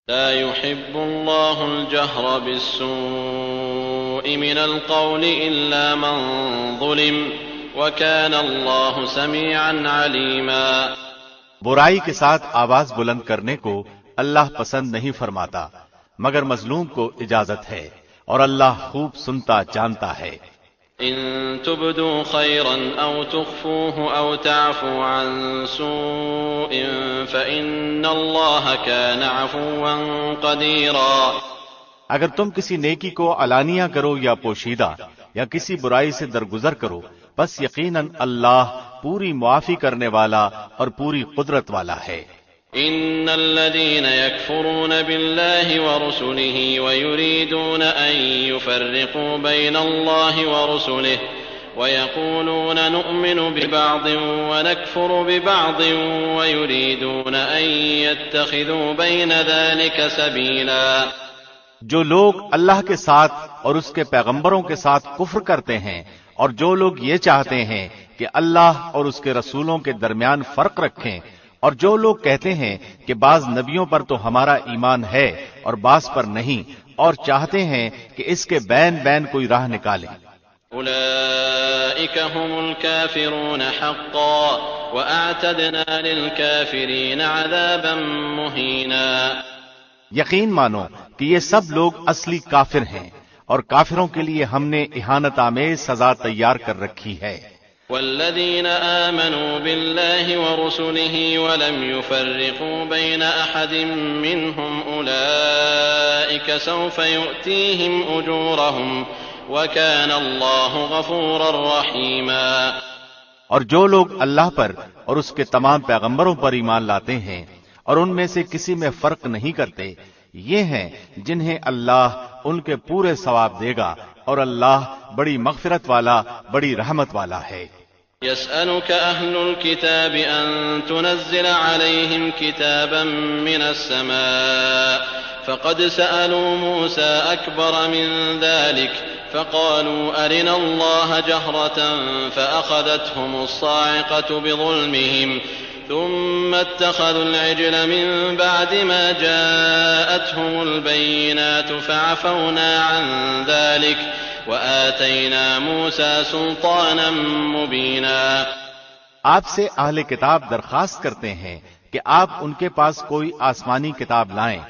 لا يحب الله الجهر بالسوء من القول إلا من ظلم وكان الله سميعا عليما۔ برائی کے ساتھ آواز بلند کرنے کو اللہ پسند نہیں فرماتا مگر مظلوم کو اجازت ہے، اور اللہ خوب سنتا جانتا ہے۔ إن تبدوا خيرا أو تخفوه أو تعفوا عن سوء فإن الله كان عفوا قديرا۔ اگر تم کسی نیکی کو علانیہ کرو یا پوشیدہ یا کسی برائی سے درگزر کرو، بس یقیناً اللہ پوری معافی کرنے والا اور پوری قدرت والا ہے۔ إن الذين يكفرون بالله ورسله ويريدون أن يفرقوا بين الله ورسله ويقولون نؤمن ببعض ونكفر ببعض ويريدون أن يتخذوا بين ذلك سبيلا۔ جو لوگ اللہ کے ساتھ اور اس کے پیغمبروں کے ساتھ کفر کرتے ہیں اور جو لوگ یہ چاہتے ہیں کہ اللہ اور اس کے رسولوں کے درمیان فرق رکھیں، اور جو لوگ کہتے ہیں کہ بعض نبیوں پر تو ہمارا ایمان ہے اور بعض پر نہیں، اور چاہتے ہیں کہ اس کے بین بین کوئی راہ نکالیں، أولئك هم الكافرون حقا وأعتدنا للكافرين عذابا مهينا۔ یقین مانو کہ یہ سب لوگ اصلی کافر ہیں، اور کافروں کے لیے ہم نے اہانت آمیز سزا تیار کر رکھی ہے۔ والذين آمنوا بالله ورسله ولم يفرقوا بين أحد منهم أولئك سوف يؤتيهم أجورهم وكان الله غفورا رحيما۔ اور جو لوگ اللہ پر اور اس کے تمام پیغمبروں پر ایمان لاتے ہیں اور ان میں سے کسی میں فرق نہیں کرتے، یہ ہیں جنہیں اللہ ان کے پورے ثواب دے گا، اور اللہ بڑی مغفرت والا، بڑی رحمت والا ہے۔ يسألك أهل الكتاب أن تنزل عليهم كتابا من السماء فقد سألوا موسى أكبر من ذلك فقالوا أرنا الله جهرة فأخذتهم الصاعقة بظلمهم ثم اتخذوا العجل من بعد ما جاءتهم البينات فعفونا عن ذلك وآتينا موسى سلطانا مبينا۔ آپ سے اہل کتاب درخواست کرتے ہیں کہ آپ ان کے پاس کوئی آسمانی کتاب لائیں۔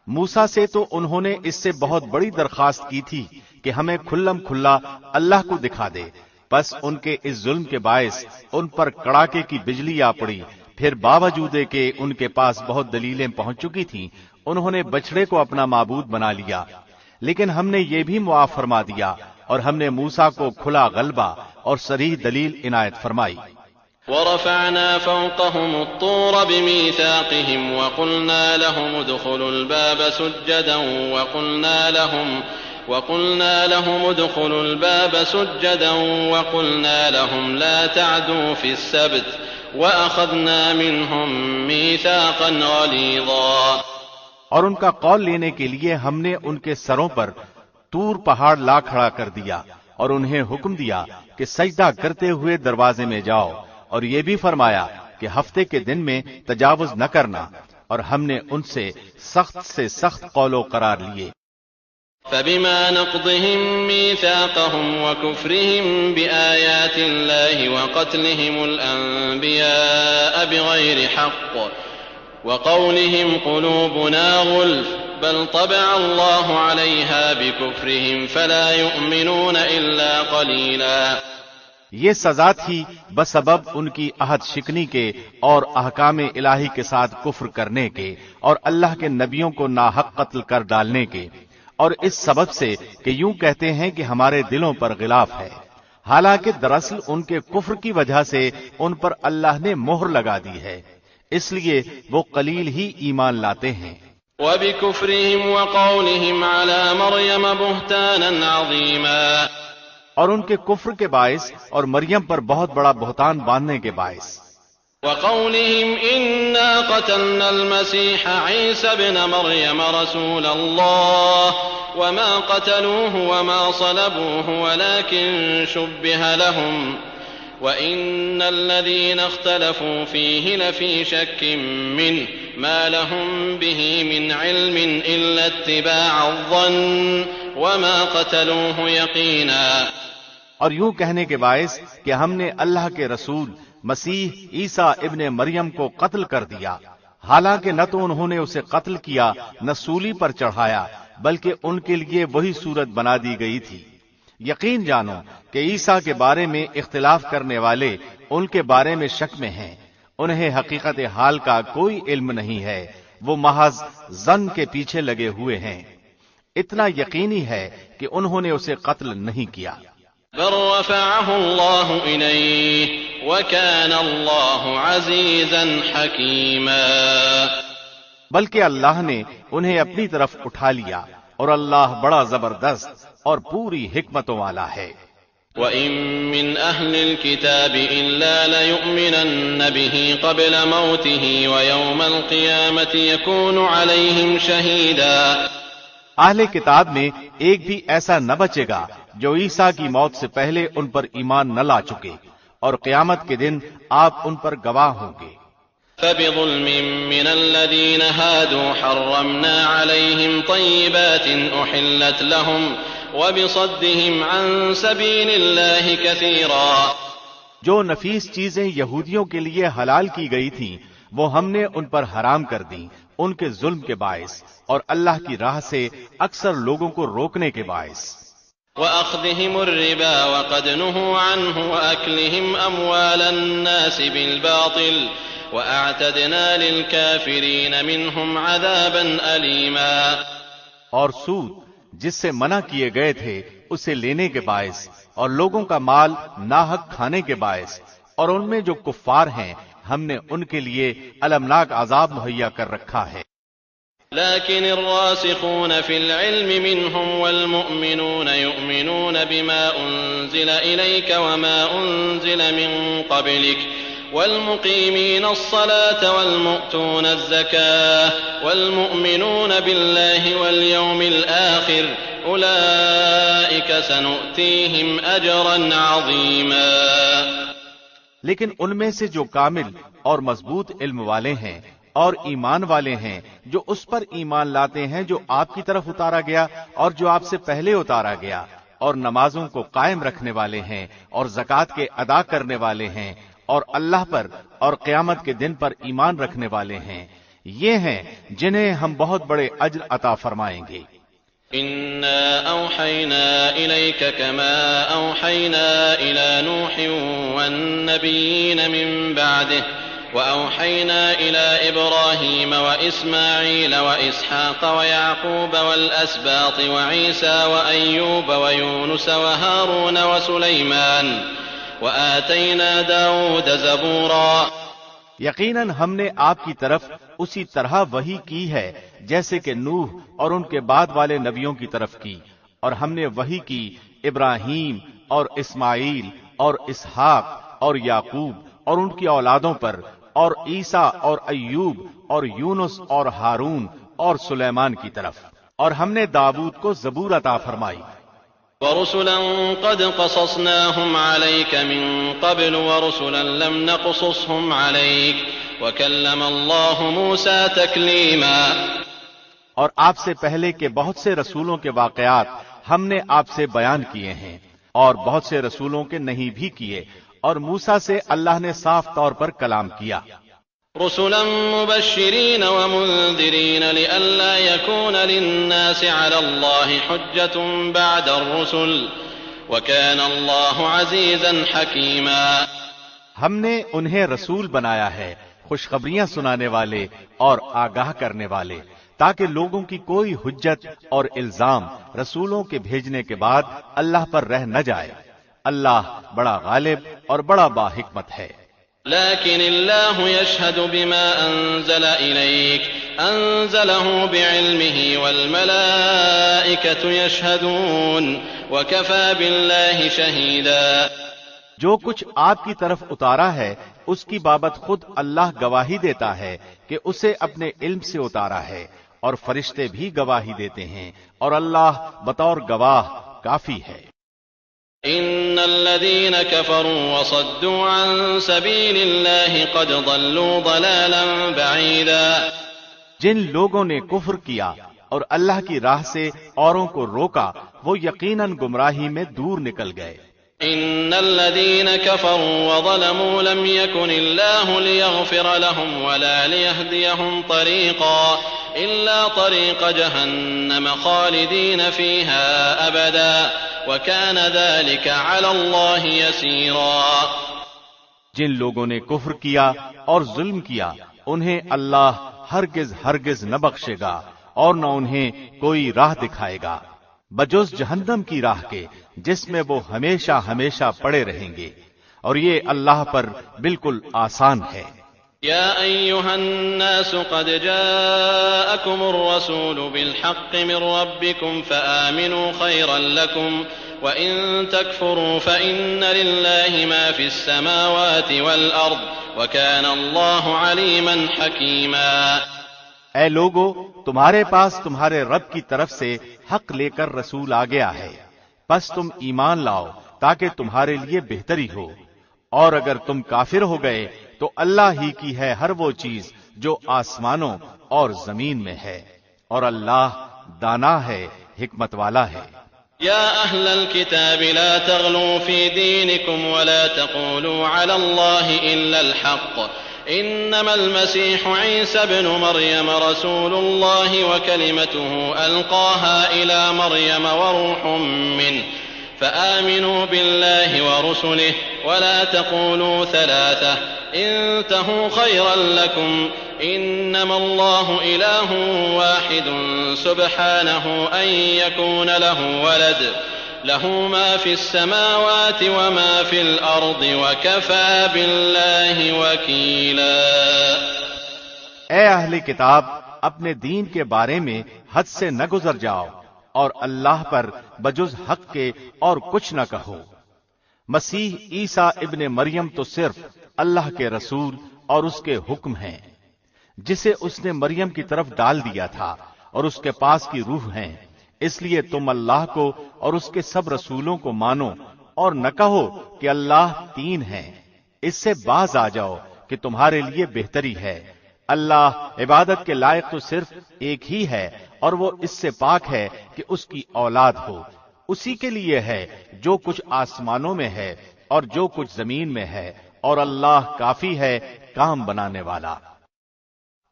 موسیٰ سے تو انہوں نے اس سے بہت بڑی درخواست کی تھی کہ ہمیں کھلم کھلا اللہ کو دکھا دے، بس ان کے اس ظلم کے باعث ان پر کڑاکے کی بجلی آ پڑی، پھر باوجود کہ ان کے پاس بہت دلیلیں پہنچ چکی تھیں انہوں نے بچڑے کو اپنا معبود بنا لیا۔ لیکن ہم نے یہ بھی معاف فرما دیا، اور ہم نے موسیٰ کو کھلا غلبہ اور صریح دلیل عنایت فرمائی۔ ورفعنا فوقهم الطور بميثاقهم وقلنا لهم ادخلوا الباب سجدا وقلنا لهم لا تعدوا في السبت وأخذنا منهم ميثاقا غليظا۔ اور ان کا قول لینے کے لیے ہم نے ان کے سروں پر طور پہاڑ لا کھڑا کر دیا، اور انہیں حکم دیا کہ سجدہ کرتے ہوئے دروازے میں جاؤ، اور یہ بھی فرمایا کہ ہفتے کے دن میں تجاوز نہ کرنا، اور ہم نے ان سے سخت قول و قرار لیے۔ فبما نقضهم ميثاقهم وكفرهم بآيات الله وقتلهم الأنبياء بغير حق وقولهم قلوبنا غلف بل طبع الله عليها بكفرهم فلا يؤمنون إلا قليلا۔ یہ سزا تھی بسبب ان کی عہد شکنی کے اور احکام الہی کے ساتھ کفر کرنے کے اور اللہ کے نبیوں کو ناحق قتل کر ڈالنے کے، اور اس سبب سے کہ یوں کہتے ہیں کہ ہمارے دلوں پر غلاف ہے، حالانکہ دراصل ان کے کفر کی وجہ سے ان پر اللہ نے مہر لگا دی ہے، اس لیے وہ قلیل ہی ایمان لاتے ہیں۔ وَبِكُفْرِهِمْ وَقَوْلِهِمْ عَلَى مَرْيَمَ بُهْتَانًا عَظِيمًا۔ اور ان کے کفر کے باعث اور مریم پر بہت بڑا بہتان باندھنے کے باعث۔ وقولهم إنا قتلنا المسيح عيسى ابن مريم رسول الله وما قتلوه وما صلبوه ولكن شبه لهم وإن الذين اختلفوا فيه لفي شك منه ما لهم به من علم إلا اتباع الظن وما قتلوه يقينا. اور یوں کہنے کے باعث کہ ہم نے اللہ کے رسول مسیح عیسیٰ ابن مریم کو قتل کر دیا، حالانکہ نہ تو انہوں نے اسے قتل کیا نہ سولی پر چڑھایا، بلکہ ان کے لیے وہی صورت بنا دی گئی تھی. یقین جانو کہ عیسیٰ کے بارے میں اختلاف کرنے والے ان کے بارے میں شک میں ہیں، انہیں حقیقت حال کا کوئی علم نہیں ہے، وہ محض ظن کے پیچھے لگے ہوئے ہیں. اتنا یقینی ہے کہ انہوں نے اسے قتل نہیں کیا. بل رفعه الله إليه وكان الله عزيزا حكيما. بلکہ اللہ نے انہیں اپنی طرف اٹھا لیا اور اللہ بڑا زبردست اور پوری حکمتوں والا ہے. وَإِن مِّنْ أَهْلِ الْكِتَابِ إِلَّا لَيُؤْمِنَنَّ بِهِ قَبْلَ مَوْتِهِ وَيَوْمَ الْقِيَامَةِ يَكُونُ عَلَيْهِمْ شَهِيدًا. اہل کتاب میں ایک بھی ایسا نہ بچے گا جو عیسیٰ کی موت سے پہلے ان پر ایمان نہ لا چکے، اور قیامت کے دن آپ ان پر گواہ ہوں گے. فَبِظُلْمٍ مِّنَ الَّذِينَ هَادُوا حَرَّمْنَا عَلَيْهِمْ طَيِّبَاتٍ أُحِلَّتْ لَهُمْ وَبِصَدِّهِمْ عَن سَبِيلِ اللَّهِ كَثِيرًا. جو نفیس چیزیں یہودیوں کے لیے حلال کی گئی تھیں وہ ہم نے ان پر حرام کر دیں ان کے ظلم کے باعث، اور اللہ کی راہ سے اکثر لوگوں کو روکنے کے باعث. وَأَخْذِهِمُ الرِّبَا وَقَدْ نُهُوا عَنْهُ وَأَكْلِهِمْ أَمْوَالَ النَّاسِ بِالْبَاطِلِ وَأَعْتَدْنَا لِلْكَافِرِينَ مِنْهُمْ عَذَابًا أَلِيمًا. اور سود جس سے منع کیے گئے تھے اسے لینے کے باعث، اور لوگوں کا مال ناحق کھانے کے باعث، اور ان میں جو کفار ہیں ہم نے ان کے لیے المناک عذاب مہیا کر رکھا ہے. لكن الراسخون في العلم منهم والمؤمنون يؤمنون بما أنزل إليك وما أنزل من قبلك والمقيمين الصلاة والمؤتون الزكاة والمؤمنون بالله واليوم الآخر أولئك سنؤتيهم أجرا عظيما. لیکن ان میں سے جو کامل اور مضبوط علم والے ہیں اور ایمان والے ہیں، جو اس پر ایمان لاتے ہیں جو آپ کی طرف اتارا گیا اور جو آپ سے پہلے اتارا گیا، اور نمازوں کو قائم رکھنے والے ہیں اور زکوٰۃ کے ادا کرنے والے ہیں اور اللہ پر اور قیامت کے دن پر ایمان رکھنے والے ہیں، یہ ہیں جنہیں ہم بہت بڑے اجر عطا فرمائیں گے. إنا أوحينا إليك كما أوحينا إلى نوح والنبيين من بعده وأوحينا إلى إبراهيم وإسماعيل وإسحاق ويعقوب والأسباط وعيسى وأيوب ويونس وهارون وسليمان وآتينا داود زبورا. یقیناً ہم نے آپ کی طرف اسی طرح وحی کی ہے جیسے کہ نوح اور ان کے بعد والے نبیوں کی طرف کی، اور ہم نے وحی کی ابراہیم اور اسماعیل اور اسحاق اور یعقوب اور ان کی اولادوں پر، اور عیسیٰ اور ایوب اور یونس اور ہارون اور سلیمان کی طرف، اور ہم نے داؤد کو زبور عطا فرمائی. ورسلا قد قصصناهم عليك من قبل ورسلا لم نقصصهم عليك وكلم الله موسى تكليما. اور آپ سے پہلے کے بہت سے رسولوں کے واقعات ہم نے آپ سے بیان کیے ہیں، اور بہت سے رسولوں کے نہیں بھی کیے، اور موسیٰ سے اللہ نے صاف طور پر کلام کیا. رسلا مبشرين ومنذرين لئلا يكون للناس على الله حجة بعد الرسل وكان الله عزيزا حكيما. ہم نے انہیں رسول بنایا ہے، خوشخبریاں سنانے والے اور آگاہ کرنے والے، تاکہ لوگوں کی کوئی حجت اور الزام رسولوں کے بھیجنے کے بعد اللہ پر رہ نہ جائے. اللہ بڑا غالب اور بڑا باحکمت ہے. لكن الله يشهد بما أنزل إليك أنزله بعلمه والملائكة يشهدون وكفى بالله شهيدا. جو کچھ آپ کی طرف اتارا ہے اس کی بابت خود اللہ گواہی دیتا ہے کہ اسے اپنے علم سے اتارا ہے، اور فرشتے بھی گواہی دیتے ہیں، اور اللہ بطور گواہ کافی ہے. ان الذين كفروا وصدوا عن سبيل الله قد ضلوا ضلالا بعيدا. جن لوگوں نے کفر کیا اور اللہ کی راہ سے اوروں کو روکا وہ یقیناً گمراہی میں دور نکل گئے۔ ان الذين كفروا وظلموا لم يكن الله ليغفر لهم ولا ليهديهم طريقا الا طريق جهنم خالدين فيها ابدا وكان ذلك على الله يسيرا۔ جن لوگوں نے کفر کیا اور ظلم کیا انہیں اللہ ہرگز ہرگز نہ بخشے گا اور نہ انہیں کوئی راہ دکھائے گا بجز جہنم کی راہ کے جس میں وہ ہمیشہ ہمیشہ پڑے رہیں گے، اور یہ اللہ پر بالکل آسان ہے۔ يا أيها الناس قد جاءكم الرسول بالحق من ربكم فآمنوا خيرا لكم وإن تكفروا فإن لله ما في السماوات والأرض وكان الله عليما حكيما۔ اے لوگو، تمہارے پاس تمہارے رب کی طرف سے حق لے کر رسول آ گیا ہے، پس تم ایمان لاؤ تاکہ تمہارے لیے بہتری ہو، اور اگر تم کافر ہو گئے تو اللہ ہی کی ہے ہر وہ چیز جو آسمانوں اور زمین میں ہے، اور اللہ دانا ہے، حکمت والا ہے۔ يا أهل الكتاب لا تغلوا في دينكم ولا تقولوا على الله إلا الحق إنما المسيح عيسى ابن مريم رسول الله وكلمته ألقاها إلى مريم وروح منه فآمنوا بالله ورسله ولا تقولوا ثلاثة انتهوا خيرا لكم إنما الله إله واحد سبحانه أن يكون له ولد له ما في السماوات وما في الأرض وكفى بالله وكيلا۔ اے اہل کتاب، اپنے دین کے بارے میں حد سے نہ گزر جاؤ اور اللہ پر بجز حق کے اور کچھ نہ کہو۔ مسیح عیسیٰ ابن مریم تو صرف اللہ کے رسول اور اس کے حکم ہیں، جسے اس نے مریم کی طرف ڈال دیا تھا، اور اس کے پاس کی روح ہیں، اس لیے تم اللہ کو اور اس کے سب رسولوں کو مانو اور نہ کہو کہ اللہ تین ہیں، اس سے باز آ جاؤ کہ تمہارے لیے بہتری ہے۔ اللہ عبادت کے لائق تو صرف ایک ہی ہے، اور وہ اس سے پاک ہے کہ اس کی اولاد ہو۔ اسی کے لیے ہے جو کچھ آسمانوں میں ہے اور جو کچھ زمین میں ہے، اور اللہ کافی ہے کام بنانے والا۔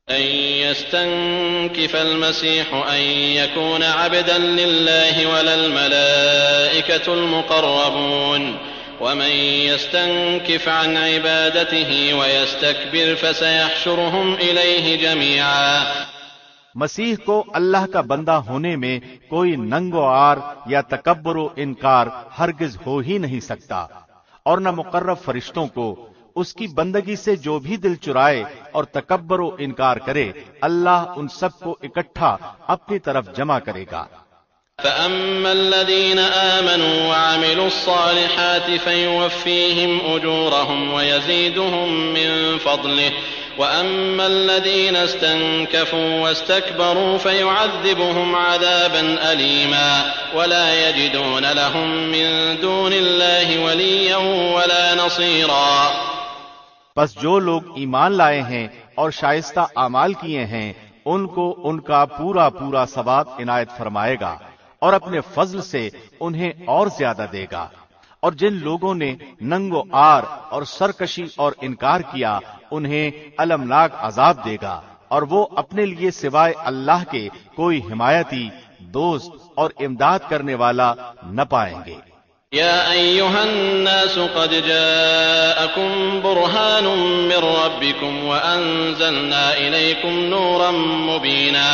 أن يستنكف المسيح أن يكون عبدا لله ولا الملائكة المقربون ومن يستنكف عن عبادته ويستكبر فسيحشرهم إليه جميعا۔ مسیح کو اللہ کا بندہ ہونے میں کوئی ننگ و عار یا تکبر و انکار ہرگز ہو ہی نہیں سکتا، اور نہ مقرب فرشتوں کو۔ اس کی بندگی سے جو بھی دل چرائے اور تکبر و انکار کرے، اللہ ان سب کو اکٹھا اپنی طرف جمع کرے گا۔ فأما الذين آمنوا وعملوا الصالحات فيوفيهم أجورهم ويزيدهم من فضله وأما الذين استنكفوا واستكبروا فيعذبهم عذابا أليما ولا يجدون لهم من دون الله وليا ولا نصيرا۔ پس جو لوگ ایمان لائے ہیں اور شائستہ اعمال کیے ہیں ان کو ان کا پورا پورا ثواب عنایت فرمائے گا، اور اپنے فضل سے انہیں اور زیادہ دے گا۔ اور جن لوگوں نے ننگ و عار اور سرکشی اور انکار کیا انہیں المناک عذاب دے گا، اور وہ اپنے لیے سوائے اللہ کے کوئی حمایتی، دوست اور امداد کرنے والا نہ پائیں گے۔ يا أيها الناس قد جاءكم برهان من ربكم وأنزلنا إليكم نورا مبينا۔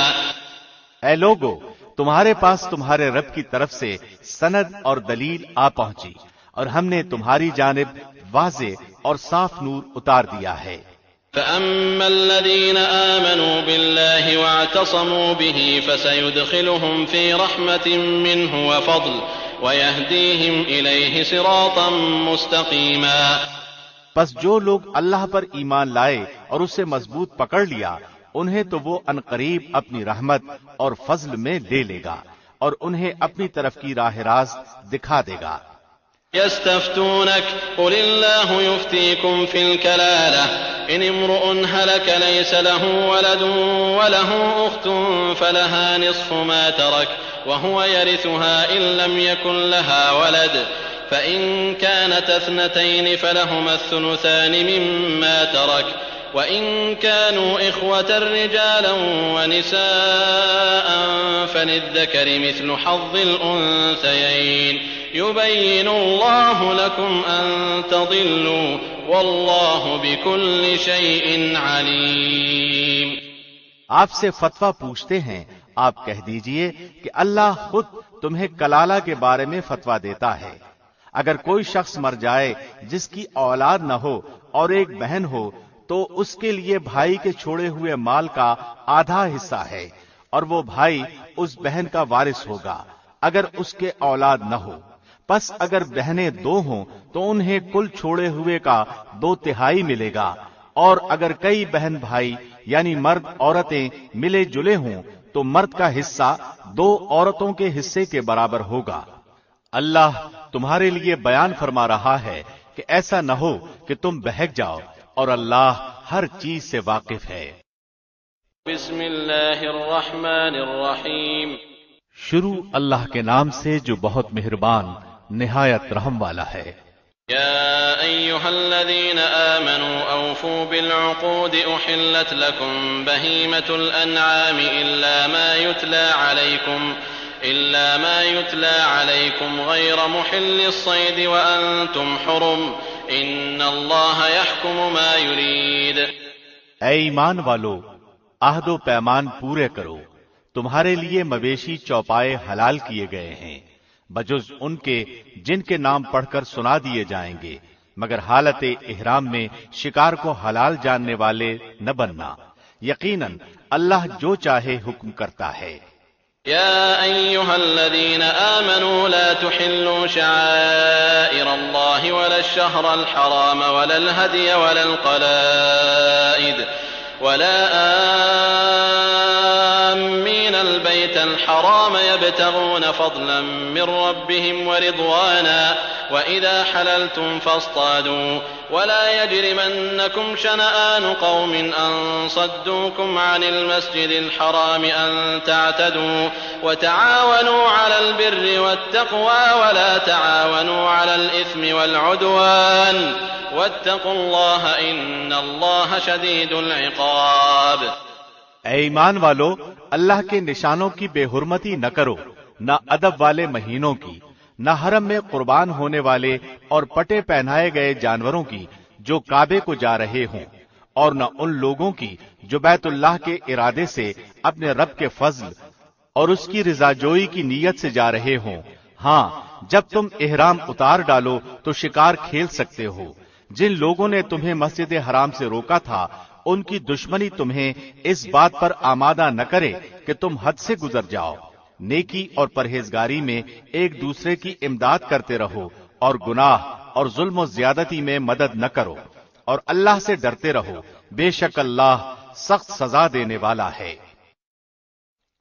اے لوگو، تمہارے پاس تمہارے رب کی طرف سے سند اور دلیل آ پہنچی، اور ہم نے تمہاری جانب واضح اور صاف نور اتار دیا ہے۔ فأما الذين آمنوا بالله واعتصموا به فسيدخلهم في رحمة منه وفضل ويهديهم إليه صراطا مستقيما۔ پس جو لوگ اللہ پر ایمان لائے اور اسے مضبوط پکڑ لیا انہیں تو وہ عنقریب اپنی رحمت اور فضل میں لے لے گا، اور انہیں اپنی طرف کی راہ راست دکھا دے گا۔ يستفتونك قل الله يفتيكم في الكلالة إن امرؤ هلك ليس له ولد وله أخت فلها نصف ما ترك وهو يرثها إن لم يكن لها ولد فإن كانت اثنتين فلهما الثلثان مما ترك وإن كانوا إخوة رجالا ونساء فللذكر مثل حظ الأنثيين يبين الله لكم أن تضلوا والله بكل شيء عليم. آپ سے فتویٰ پوچھتے ہیں، آپ کہہ دیجئے کہ اللہ خود تمہیں کلالہ کے بارے میں فتویٰ دیتا ہے. اگر کوئی شخص مر جائے جس کی اولاد نہ ہو اور ایک بہن ہو تو اس کے لیے بھائی کے چھوڑے ہوئے مال کا آدھا حصہ ہے اور وہ بھائی اس بہن کا وارث ہوگا اگر اس کے اولاد نہ ہو. پس اگر بہنیں دو ہوں تو انہیں کل چھوڑے ہوئے کا 2/3 ملے گا، اور اگر کئی بہن بھائی یعنی مرد عورتیں ملے جلے ہوں تو مرد کا حصہ 2 عورتوں کے حصے کے برابر ہوگا. اللہ تمہارے لیے بیان فرما رہا ہے کہ ایسا نہ ہو کہ تم بہک جاؤ، اور اللہ ہر چیز سے واقف ہے. بسم اللہ الرحمن الرحیم. شروع اللہ کے نام سے جو بہت مہربان نہایت رحم والا ہے. يا أيها الذين آمنوا أوفوا بالعقود أحلت لكم بهيمة الأنعام إلا ما يتلى عليكم غير محل الصيد وأنتم حرم إن الله يحكم ما يريد. اے ایمان والو، عہد و پیمان پورے کرو. تمہارے لیے مویشی چوپائے حلال کیے گئے ہیں بجز ان کے جن کے نام پڑھ کر سنا دیے جائیں گے، مگر حالت احرام میں شکار کو حلال جاننے والے نہ بننا. یقیناً اللہ جو چاہے حکم کرتا ہے. يا أيها الذين آمنوا لا تحلوا شعائر الله ولا الشهر الحرام ولا الهدي ولا القلائد ولا آمين البيت الحرام يبتغون فضلا من ربهم ورضوانا وإذا حللتم فاصطادوا ولا يجرمنكم شنآن قوم أن صدوكم عن المسجد الحرام أن تعتدوا وتعاونوا على البر والتقوى ولا تعاونوا على الإثم والعدوان واتقوا الله إن الله شديد العقاب. اے ایمان والو، اللہ کے نشانوں کی بے حرمتی نہ کرو، نہ ادب والے مہینوں کی، نہ حرم میں قربان ہونے والے اور پٹے پہنائے گئے جانوروں کی جو کعبے کو جا رہے ہوں، اور نہ ان لوگوں کی جو بیت اللہ کے ارادے سے اپنے رب کے فضل اور اس کی رضا جوئی کی نیت سے جا رہے ہوں. ہاں، جب تم احرام اتار ڈالو تو شکار کھیل سکتے ہو. جن لوگوں نے تمہیں مسجد حرام سے روکا تھا ان کی دشمنی تمہیں اس بات پر آمادہ نہ کرے کہ تم حد سے گزر جاؤ. نیکی اور پرہیزگاری میں ایک دوسرے کی امداد کرتے رہو اور گناہ اور ظلم و زیادتی میں مدد نہ کرو، اور اللہ سے ڈرتے رہو، بے شک اللہ سخت سزا دینے والا ہے.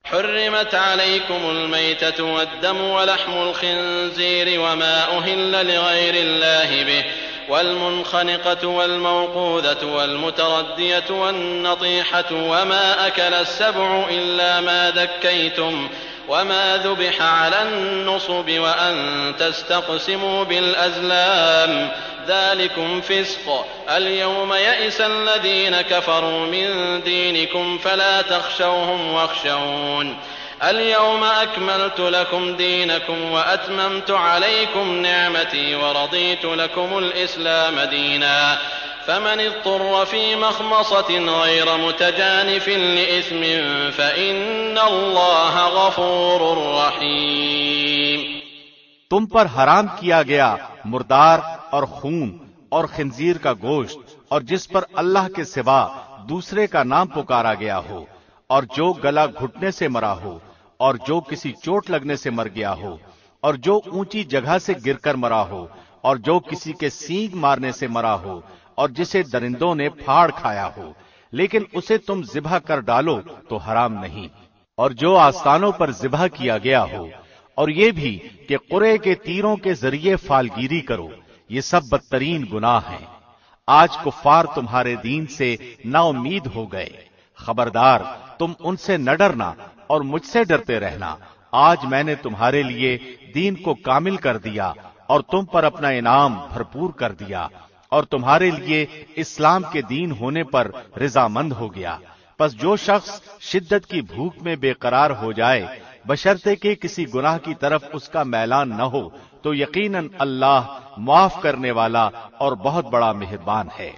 حرمت عليكم الميتة والدم ولحم الخنزير وما أهل لغير الله به والمنخنقة والموقوذة والمتردية والنطيحة وما أكل السبع إلا ما ذكيتم وما ذبح على النصب وأن تستقسموا بالأزلام ذلكم فسق. اليوم يئس الذين كفروا من دينكم فلا تخشوهم واخشون. اليوم أكملت لكم دينكم وأتممت عليكم نعمتي ورضيت لكم الإسلام دينا فمن اضطر في مخمصة غير متجانف لإثم فإن الله غفور رحيم. تم پر حرام کیا گیا مردار اور خون اور خنزیر کا گوشت اور جس پر اللہ کے سوا دوسرے کا نام پکارا گیا ہو، اور جو گلا گھٹنے سے مرا ہو، اور جو کسی چوٹ لگنے سے مر گیا ہو، اور جو اونچی جگہ سے گر کر مرا ہو، اور جو کسی کے سینگ مارنے سے مرا ہو، اور جسے درندوں نے پھاڑ کھایا ہو، لیکن اسے تم ذبح کر ڈالو تو حرام نہیں. اور جو آستانوں پر ذبح کیا گیا ہو اور یہ بھی کہ قرے کے تیروں کے ذریعے فالگیری کرو، یہ سب بدترین گناہ ہیں۔ آج کفار تمہارے دین سے نا امید ہو گئے، خبردار تم ان سے نہ ڈرنا اور مجھ سے ڈرتے رہنا۔ آج میں نے تمہارے لیے دین کو کامل کر دیا اور تم پر اپنا انعام بھرپور کر دیا، اور تمہارے لیے اسلام کے دین ہونے پر رضامند ہو گیا۔ پس جو شخص شدت کی بھوک میں بے قرار ہو جائے بشرطے کہ کسی گناہ کی طرف اس کا میلان نہ ہو تو یقیناً اللہ معاف کرنے والا اور بہت بڑا مہربان ہے۔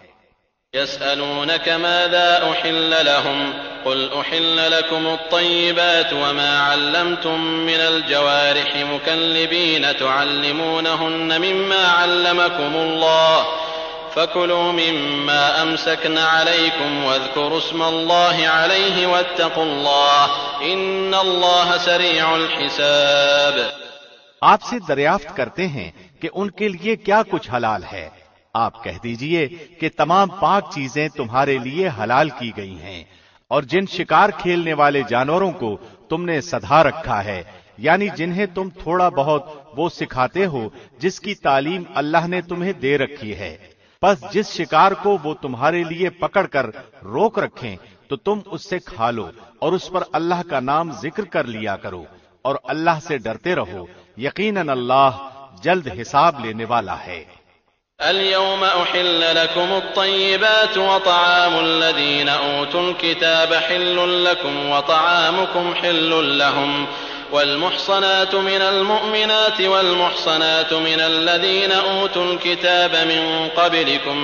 يسألونك ماذا أحل لهم قل أحل لكم الطيبات وما علمتم من الجوارح مكلبين تعلمونهن مما علمكم الله فكلوا مما أمسكن عليكم واذكروا اسم الله عليه واتقوا الله إن الله سريع الحساب۔ آپ سے دریافت کرتے ہیں کہ ان کے لیے کیا کچھ حلال ہے۔ آپ کہہ دیجئے کہ تمام پاک چیزیں تمہارے لیے حلال کی گئی ہیں، اور جن شکار کھیلنے والے جانوروں کو تم نے سدھا رکھا ہے، یعنی جنہیں تم تھوڑا بہت وہ سکھاتے ہو جس کی تعلیم اللہ نے تمہیں دے رکھی ہے، پس جس شکار کو وہ تمہارے لیے پکڑ کر روک رکھیں تو تم اس سے کھا لو اور اس پر اللہ کا نام ذکر کر لیا کرو، اور اللہ سے ڈرتے رہو، یقیناً اللہ جلد حساب لینے والا ہے۔ اليوم أحل لكم الطيبات وطعام الذين أوتوا الكتاب حل لكم وطعامكم حل لهم والمحصنات من المؤمنات والمحصنات من الذين أوتوا الكتاب من قبلكم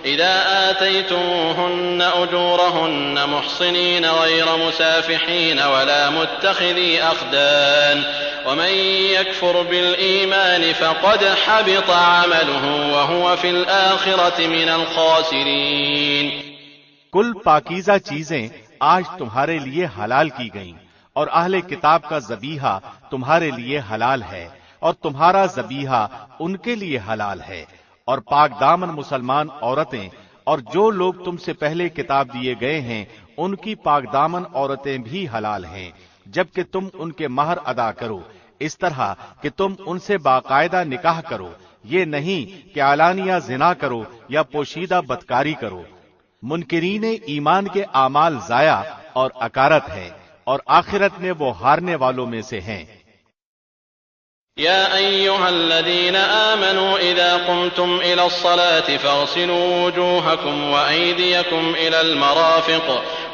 إذا آتيتموهن أجورهن محصنين غير مسافحين ولا متخذي أخدان ومن يكفر بالإيمان فقد حبط عمله وهو في الآخرة من الخاسرين۔ کل پاکیزہ چیزیں آج تمہارے لیے حلال کی گئیں، اور اہل کتاب کا ذبیحہ تمہارے لیے حلال ہے، اور تمہارا ذبیحہ ان کے لیے حلال ہے، اور پاک دامن مسلمان عورتیں اور جو لوگ تم سے پہلے کتاب دیے گئے ہیں ان کی پاک دامن عورتیں بھی حلال ہیں، جبکہ تم ان کے مہر ادا کرو، اس طرح کہ تم ان سے باقاعدہ نکاح کرو، یہ نہیں کہ علانیہ زنا کرو یا پوشیدہ بدکاری کرو۔ منکرین ایمان کے اعمال ضائع اور اکارت ہے، اور آخرت میں وہ ہارنے والوں میں سے ہیں۔ يا أيها الذين آمنوا إذا قمتم إلى الصلاة فاغسلوا وجوهكم وأيديكم إلى المرافق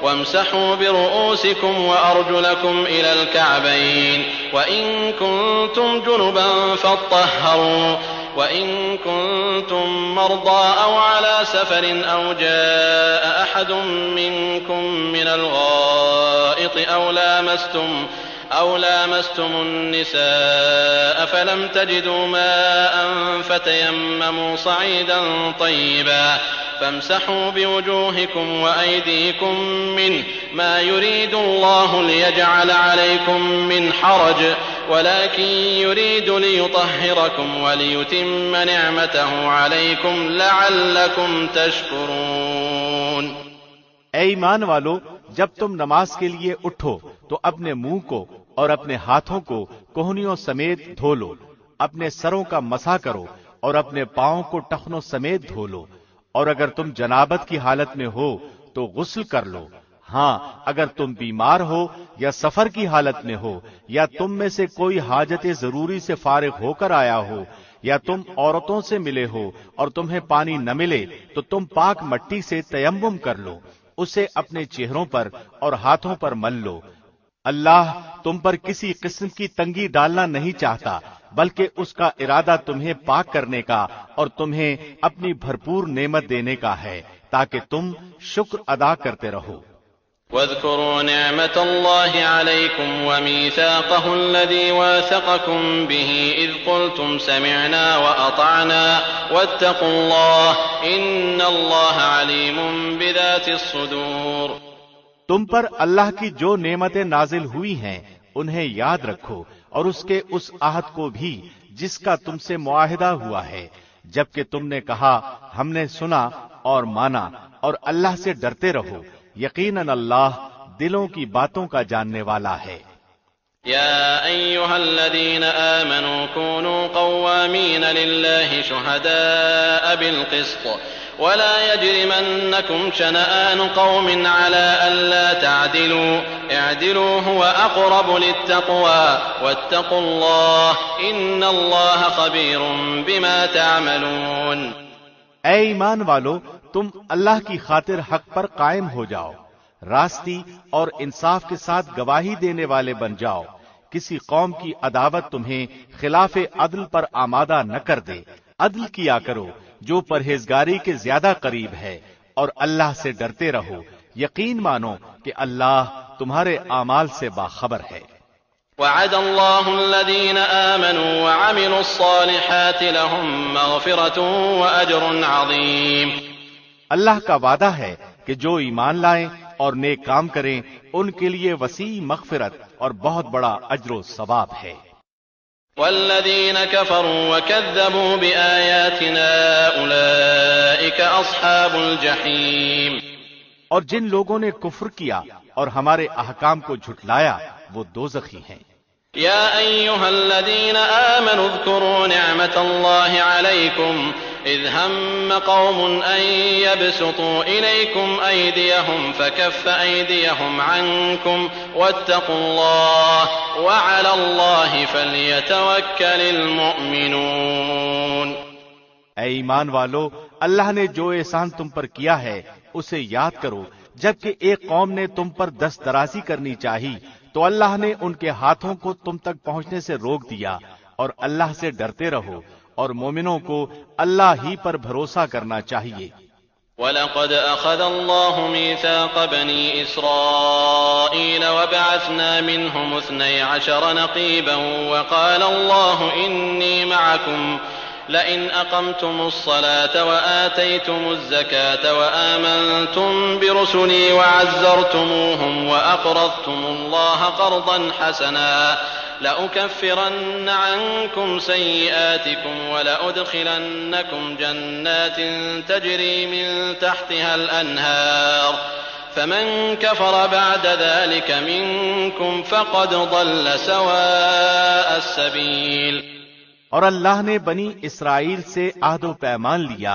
وامسحوا برؤوسكم وأرجلكم إلى الكعبين وإن كنتم جنبا فاطهروا وإن كنتم مرضى أو على سفر أو جاء أحد منكم من الغائط أو لامستم النساء فلم تجدوا ماء فتيمموا صعيدا طيبا فامسحوا بوجوهكم وأيديكم منه ما يريد الله ليجعل عليكم من حرج ولكن يريد ليطهركم وليتم نعمته عليكم لعلكم تشكرون۔ اے ایمان والو، جب تم نماز کے لیے اٹھو تو اپنے منہ کو اور اپنے ہاتھوں کو کوہنیوں سمیت دھو لو، اپنے سروں کا مسح کرو اور اپنے پاؤں کو ٹخنوں سمیت دھو لو، اور اگر تم جنابت کی حالت میں ہو تو غسل کر لو۔ ہاں، اگر تم بیمار ہو یا سفر کی حالت میں ہو یا تم میں سے کوئی حاجت ضروری سے فارغ ہو کر آیا ہو یا تم عورتوں سے ملے ہو اور تمہیں پانی نہ ملے تو تم پاک مٹی سے تیمم کر لو، اسے اپنے چہروں پر اور ہاتھوں پر مل لو۔ اللہ تم پر کسی قسم کی تنگی ڈالنا نہیں چاہتا، بلکہ اس کا ارادہ تمہیں پاک کرنے کا اور تمہیں اپنی بھرپور نعمت دینے کا ہے تاکہ تم شکر ادا کرتے رہو۔ واذكروا نعمة الله عليكم وميثاقه الذي واثقكم به إذ قلتم سمعنا وأطعنا واتقوا الله إن الله عليم بذات الصدور۔ تم پر اللہ کی جو نعمتیں نازل ہوئی ہیں انہیں یاد رکھو، اور اس کے اس عہد کو بھی جس کا تم سے معاہدہ ہوا ہے، جبکہ تم نے کہا ہم نے سنا اور مانا، اور اللہ سے ڈرتے رہو، یقیناً اللہ دلوں کی باتوں کا جاننے والا ہے۔ يا أيها الذين آمنوا كونوا قوامين لله شهداء بالقسط ولا يجرمنكم شنآن قوم على ألا تعدلوا اعدلوا هو أقرب للتقوى واتقوا الله إن الله خبير بما تعملون۔ اے ایمان والو، تم اللہ کی خاطر حق پر قائم ہو جاؤ، راستی اور انصاف کے ساتھ گواہی دینے والے بن جاؤ۔ کسی قوم کی عداوت تمہیں خلاف عدل پر آمادہ نہ کر دے، عدل کیا کرو جو پرہیزگاری کے زیادہ قریب ہے، اور اللہ سے ڈرتے رہو، یقین مانو کہ اللہ تمہارے اعمال سے باخبر ہے۔ وعد الله الذين آمنوا وعملوا الصالحات لهم مغفرة وأجر عظيم۔ اللہ کا وعدہ ہے کہ جو ایمان لائیں اور نیک کام کریں ان کے لیے وسیع مغفرت اور بہت بڑا اجر و ثواب ہے۔ والذين كفروا وكذبوا بآياتنا أولئك أصحاب الجحيم۔ اور جن لوگوں نے کفر کیا اور ہمارے احکام کو جھٹلایا وہ دوزخی ہیں۔ يا أيها الذين آمنوا اذكروا نعمة الله عليكم إذ هم قوم أن يبسطوا إليكم أيديهم فكف أيديهم عنكم واتقوا الله وعلى الله فليتوكل المؤمنون۔ اے ایمان والو، اللہ نے جو احسان تم پر کیا ہے اسے یاد کرو۔ جبکہ ایک قوم نے تم پر دست درازی کرنی چاہی تو اللہ نے ان کے ہاتھوں کو تم تک پہنچنے سے روک دیا، اور اللہ سے ڈرتے رہو، اور مومنوں کو اللہ ہی پر بھروسہ کرنا چاہیے۔ وَلَقَدْ أَخَذَ اللَّهُ مِيثَاقَ بَنِي إِسْرَائِيلَ وَبَعَثْنَا مِنْهُمُ 12 نَقِيبًا وَقَالَ اللَّهُ إِنِّي مَعَكُمْ لئن أقمتم الصلاة وآتيتم الزكاة وآمنتم برسلي وعزرتموهم وأقرضتم الله قرضا حسنا لأكفرن عنكم سيئاتكم ولأدخلنكم جنات تجري من تحتها الأنهار فمن كفر بعد ذلك منكم فقد ضل سواء السبيل۔ اور اللہ نے بنی اسرائیل سے عہد و پیمان لیا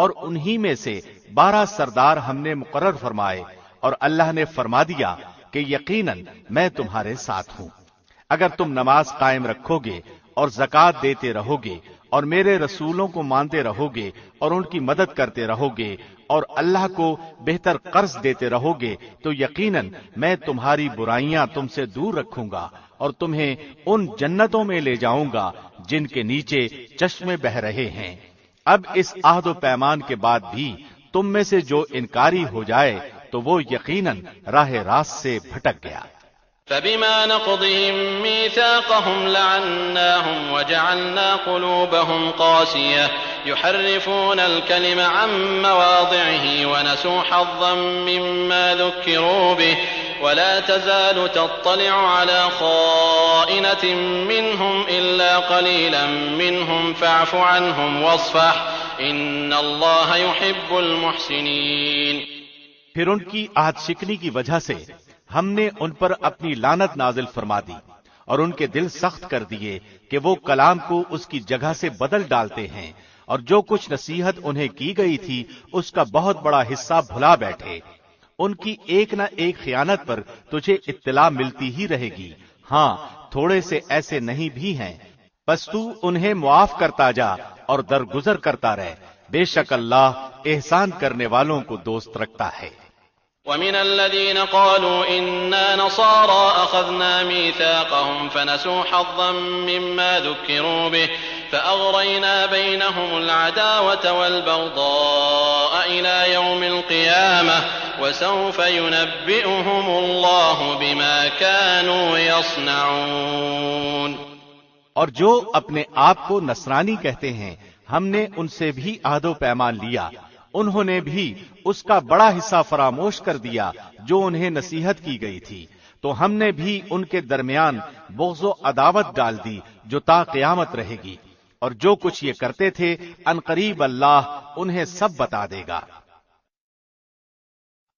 اور انہی میں سے 12 سردار ہم نے مقرر فرمائے، اور اللہ نے فرما دیا کہ یقیناً میں تمہارے ساتھ ہوں اگر تم نماز قائم رکھو گے اور زکوٰۃ دیتے رہو گے اور میرے رسولوں کو مانتے رہو گے اور ان کی مدد کرتے رہو گے اور اللہ کو بہتر قرض دیتے رہو گے تو یقیناً میں تمہاری برائیاں تم سے دور رکھوں گا اور تمہیں ان جنتوں میں لے جاؤں گا جن کے نیچے چشمے بہ رہے ہیں۔ اب اس عہد و پیمان کے بعد بھی تم میں سے جو انکاری ہو جائے تو وہ یقیناً راہ راست سے بھٹک گیا۔ فبما نقضهم ميثاقهم لعناهم وجعلنا قلوبهم قاسية يحرفون الكلم عن مواضعه ونسوا حظا مما ذكروا به ولا تزال تطلع على خائنة منهم إلا قليلا منهم فاعف عنهم واصفح إن الله يحب المحسنين۔ پھر ان کی عہد شکنی کی وجہ سے ہم نے ان پر اپنی لعنت نازل فرما دی اور ان کے دل سخت کر دیے کہ وہ کلام کو اس کی جگہ سے بدل ڈالتے ہیں، اور جو کچھ نصیحت انہیں کی گئی تھی اس کا بہت بڑا حصہ بھلا بیٹھے۔ ان کی ایک نہ ایک خیانت پر تجھے اطلاع ملتی ہی رہے گی، ہاں تھوڑے سے ایسے نہیں بھی ہیں، بس تو انہیں معاف کرتا جا اور درگزر کرتا رہ، بے شک اللہ احسان کرنے والوں کو دوست رکھتا ہے۔ ومن الذين قالوا إنا نصارى أخذنا ميثاقهم فنسوا حظا مما ذكروا به فأغرينا بينهم العداوة والبغضاء إلى يوم القيامة وسوف ينبئهم الله بما كانوا يصنعون۔ اور جو اپنے آپ کو نصرانی کہتے ہیں ہم نے ان سے بھی عہد و پیمان لیا، انہوں نے بھی اس کا بڑا حصہ فراموش کر دیا جو انہیں نصیحت کی گئی تھی، تو ہم نے بھی ان کے درمیان بغض و عداوت ڈال دی جو تا قیامت رہے گی، اور جو کچھ یہ کرتے تھے عنقریب اللہ انہیں سب بتا دے گا۔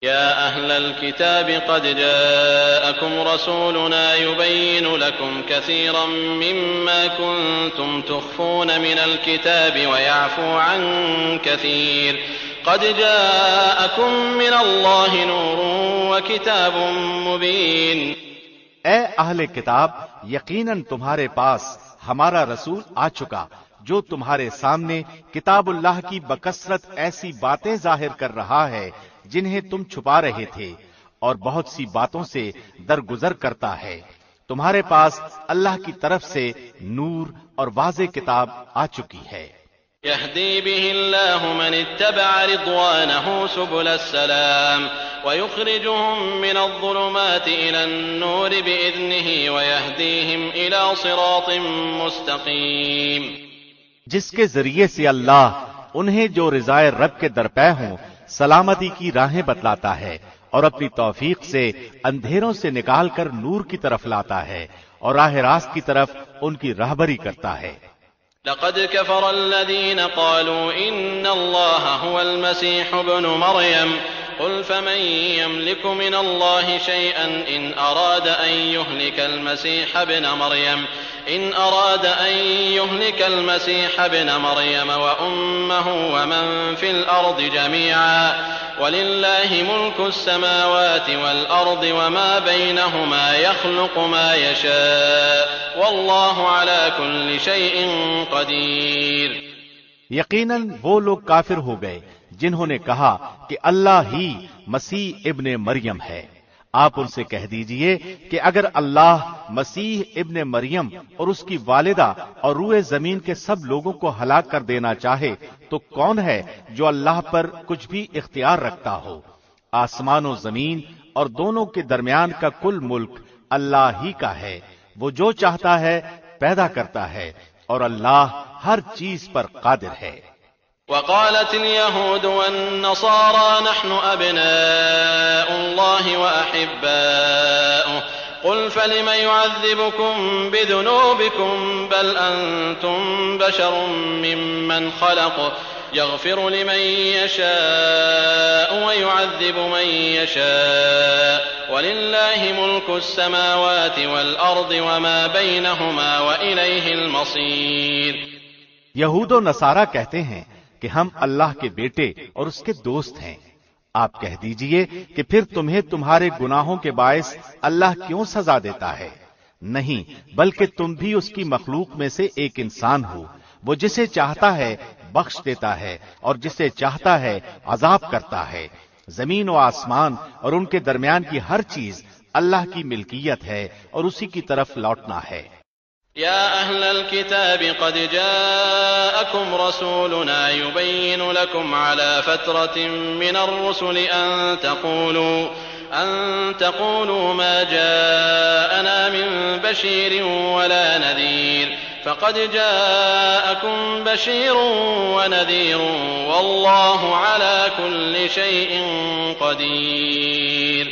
يا أهل الكتاب قد جاءكم رسولنا يبين لكم كثيرا مما كنتم تخفون من الكتاب ويعفو عن كثير قد جاءكم من الله نور وكتاب مبين. اے اہل کتاب، یقیناً تمہارے پاس ہمارا رسول آ چکا جو تمہارے سامنے کتاب اللہ کی بکثرت ایسی باتیں ظاہر کر رہا ہے جنہیں تم چھپا رہے تھے، اور بہت سی باتوں سے درگزر کرتا ہے. تمہارے پاس اللہ کی طرف سے نور اور واضح کتاب آ چکی ہے. يهدي به الله من اتبع رضوانه سبل السلام ويخرجهم من الظلمات إلى النور بإذنه ويهديهم إلى صراط مستقيم. جس کے ذریعے سے اللہ انہیں جو رضائے رب کے درپے ہوں سلامتی کی راہیں بتلاتا ہے، اور اپنی توفیق سے اندھیروں سے نکال کر نور کی طرف لاتا ہے اور راہ راست کی طرف ان کی راہبری کرتا ہے. لقد كفر الذين قالوا إن الله هو المسيح ابن مريم قل فمن يملك من الله شيئا إن أراد أن يهلك المسيح ابن مريم وأمه ومن في الأرض جميعا ولله ملك السماوات والأرض وما بينهما يخلق ما يشاء والله على كل شيء قدير. یقیناً وہ لوگ کافر ہو گئے جنہوں نے کہا کہ اللہ ہی مسیح ابن مریم ہے. آپ ان سے کہہ دیجئے کہ اگر اللہ مسیح ابن مریم اور اس کی والدہ اور روئے زمین کے سب لوگوں کو ہلاک کر دینا چاہے تو کون ہے جو اللہ پر کچھ بھی اختیار رکھتا ہو؟ آسمان و زمین اور دونوں کے درمیان کا کل ملک اللہ ہی کا ہے. وہ جو چاہتا ہے پیدا کرتا ہے اور اللہ ہر چیز پر قادر ہے. وقالت اليهود والنصارى نحن أبناء الله وأحباؤه قل فلم يعذبكم بذنوبكم بل أنتم بشر ممن خلق يغفر لمن يشاء ويعذب من يشاء ولله ملك السماوات والأرض وما بينهما وإليه المصير. یہود و نصارہ کہتے ہیں کہ ہم اللہ کے بیٹے اور اس کے دوست ہیں. آپ کہہ دیجئے کہ پھر تمہیں تمہارے گناہوں کے باعث اللہ کیوں سزا دیتا ہے؟ نہیں، بلکہ تم بھی اس کی مخلوق میں سے ایک انسان ہو. وہ جسے چاہتا ہے بخش دیتا ہے اور جسے چاہتا ہے عذاب کرتا ہے. زمین و آسمان اور ان کے درمیان کی ہر چیز اللہ کی ملکیت ہے اور اسی کی طرف لوٹنا ہے. يا أهل الكتاب قد جاءكم رسولنا يبين لكم على فترة من الرسل أن تقولوا ما جاءنا من بشير ولا نذير فقد جاءكم بشير ونذير والله على كل شيء قدير.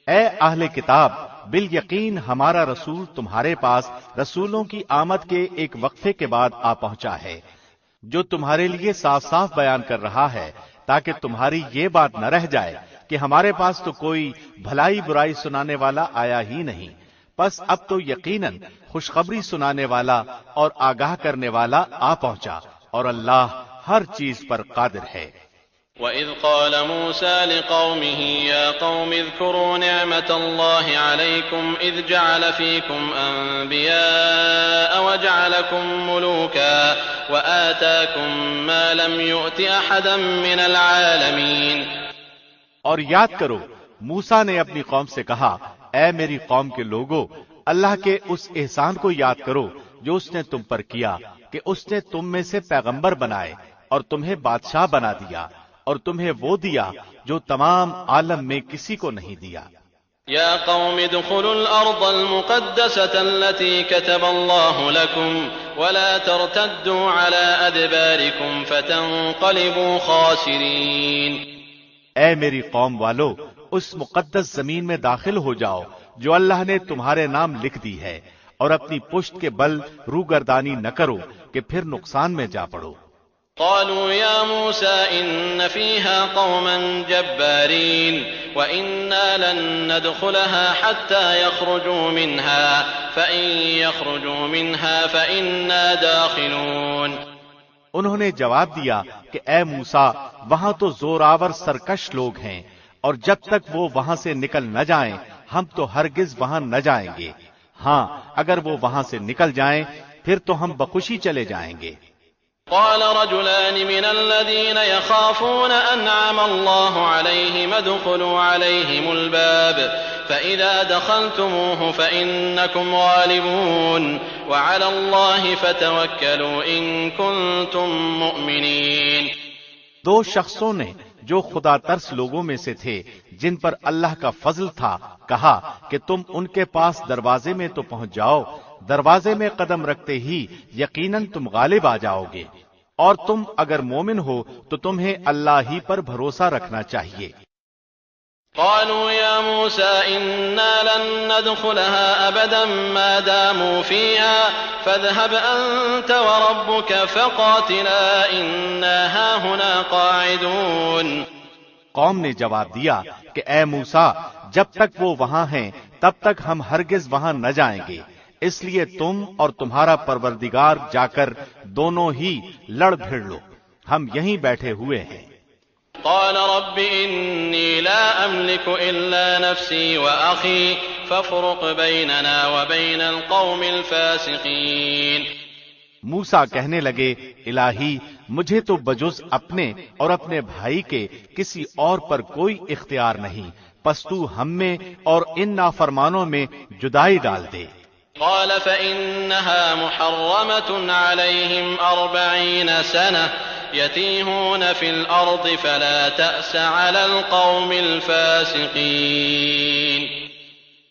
اے اہل کتاب، بالیقین ہمارا رسول تمہارے پاس رسولوں کی آمد کے ایک وقفے کے بعد آ پہنچا ہے جو تمہارے لیے صاف صاف بیان کر رہا ہے تاکہ تمہاری یہ بات نہ رہ جائے کہ ہمارے پاس تو کوئی بھلائی برائی سنانے والا آیا ہی نہیں. پس اب تو یقیناً خوشخبری سنانے والا اور آگاہ کرنے والا آ پہنچا اور اللہ ہر چیز پر قادر ہے. وَإِذْ قَالَ مُوسَى لِقَوْمِهِ يَا قَوْمِ اذْكُرُوا نِعْمَةَ اللَّهِ عَلَيْكُمْ إِذْ جَعَلَ فِيكُمْ أَنْبِيَاءَ وَجَعَلَكُمْ مُلُوكًا وَآتَاكُمْ مَا لَمْ يُؤْتِ أَحَدًا مِنَ الْعَالَمِينَ. اور یاد کرو موسیٰ نے اپنی قوم سے کہا، اے میری قوم کے لوگو، اللہ کے اس احسان کو یاد کرو جو اس نے تم پر کیا کہ اس نے تم میں سے پیغمبر بنائے اور تمہیں بادشاہ بنا دیا اور تمہیں وہ دیا جو تمام عالم میں کسی کو نہیں دیا. يا قوم ادخلوا الأرض المقدسة التي كتب الله لكم ولا ترتدوا على أدباركم فتنقلبوا خاسرين. اے میری قوم والو، اس مقدس زمین میں داخل ہو جاؤ جو اللہ نے تمہارے نام لکھ دی ہے، اور اپنی پشت کے بل روگردانی نہ کرو کہ پھر نقصان میں جا پڑو. قالوا يا موسى إن فيها قوما جبارين وإنا لن ندخلها حتى يخرجوا منها فإن يخرجوا منها فإنا داخلون. انہوں نے جواب دیا کہ اے موسیٰ وہاں تو زوراور سرکش لوگ ہیں اور جب تک وہ وہاں سے نکل نہ جائیں ہم تو ہرگز وہاں نہ جائیں گے. ہاں اگر وہ وہاں سے نکل جائیں پھر تو ہم بخوشی چلے جائیں گے. قال رجلان من الذين يخافون أنعم الله عليهم ادخلوا عليهم الباب فإذا دخلتموه فإنكم غالبون وعلى الله فتوكلوا إن كنتم مؤمنين. دو شخصوں نے جو خدا ترس لوگوں میں سے تھے جن پر اللہ کا فضل تھا کہا کہ تم ان کے پاس دروازے میں تو پہنچ جاؤ، دروازے میں قدم رکھتے ہی یقیناً تم غالب آ جاؤ گے، اور تم اگر مومن ہو تو تمہیں اللہ ہی پر بھروسہ رکھنا چاہیے. قالوا يا موسى إنا لن ندخلها أبدا ما داموا فيها فاذهب أنت وربك فقاتلا إنا هاهنا قاعدون. قوم نے جواب دیا کہ اے موسیٰ جب تک وہ وہاں ہیں تب تک ہم ہرگز وہاں نہ جائیں گے، اس لیے تم اور تمہارا پروردگار جا کر دونوں ہی لڑ بھیڑ لو، ہم یہیں بیٹھے ہوئے ہیں. قال رب إني لا أملك إلا نفسي وأخي فافرق بيننا وبين القوم الفاسقين. موسیٰ کہنے لگے الہی مجھے تو بجز اپنے اور اپنے بھائی کے کسی اور پر کوئی اختیار نہیں، پس تو ہم میں اور ان نافرمانوں میں جدائی ڈال دے. قال فإنها محرمة عليهم 40 سنة يتيهون في الأرض فلا تأس على القوم الفاسقين.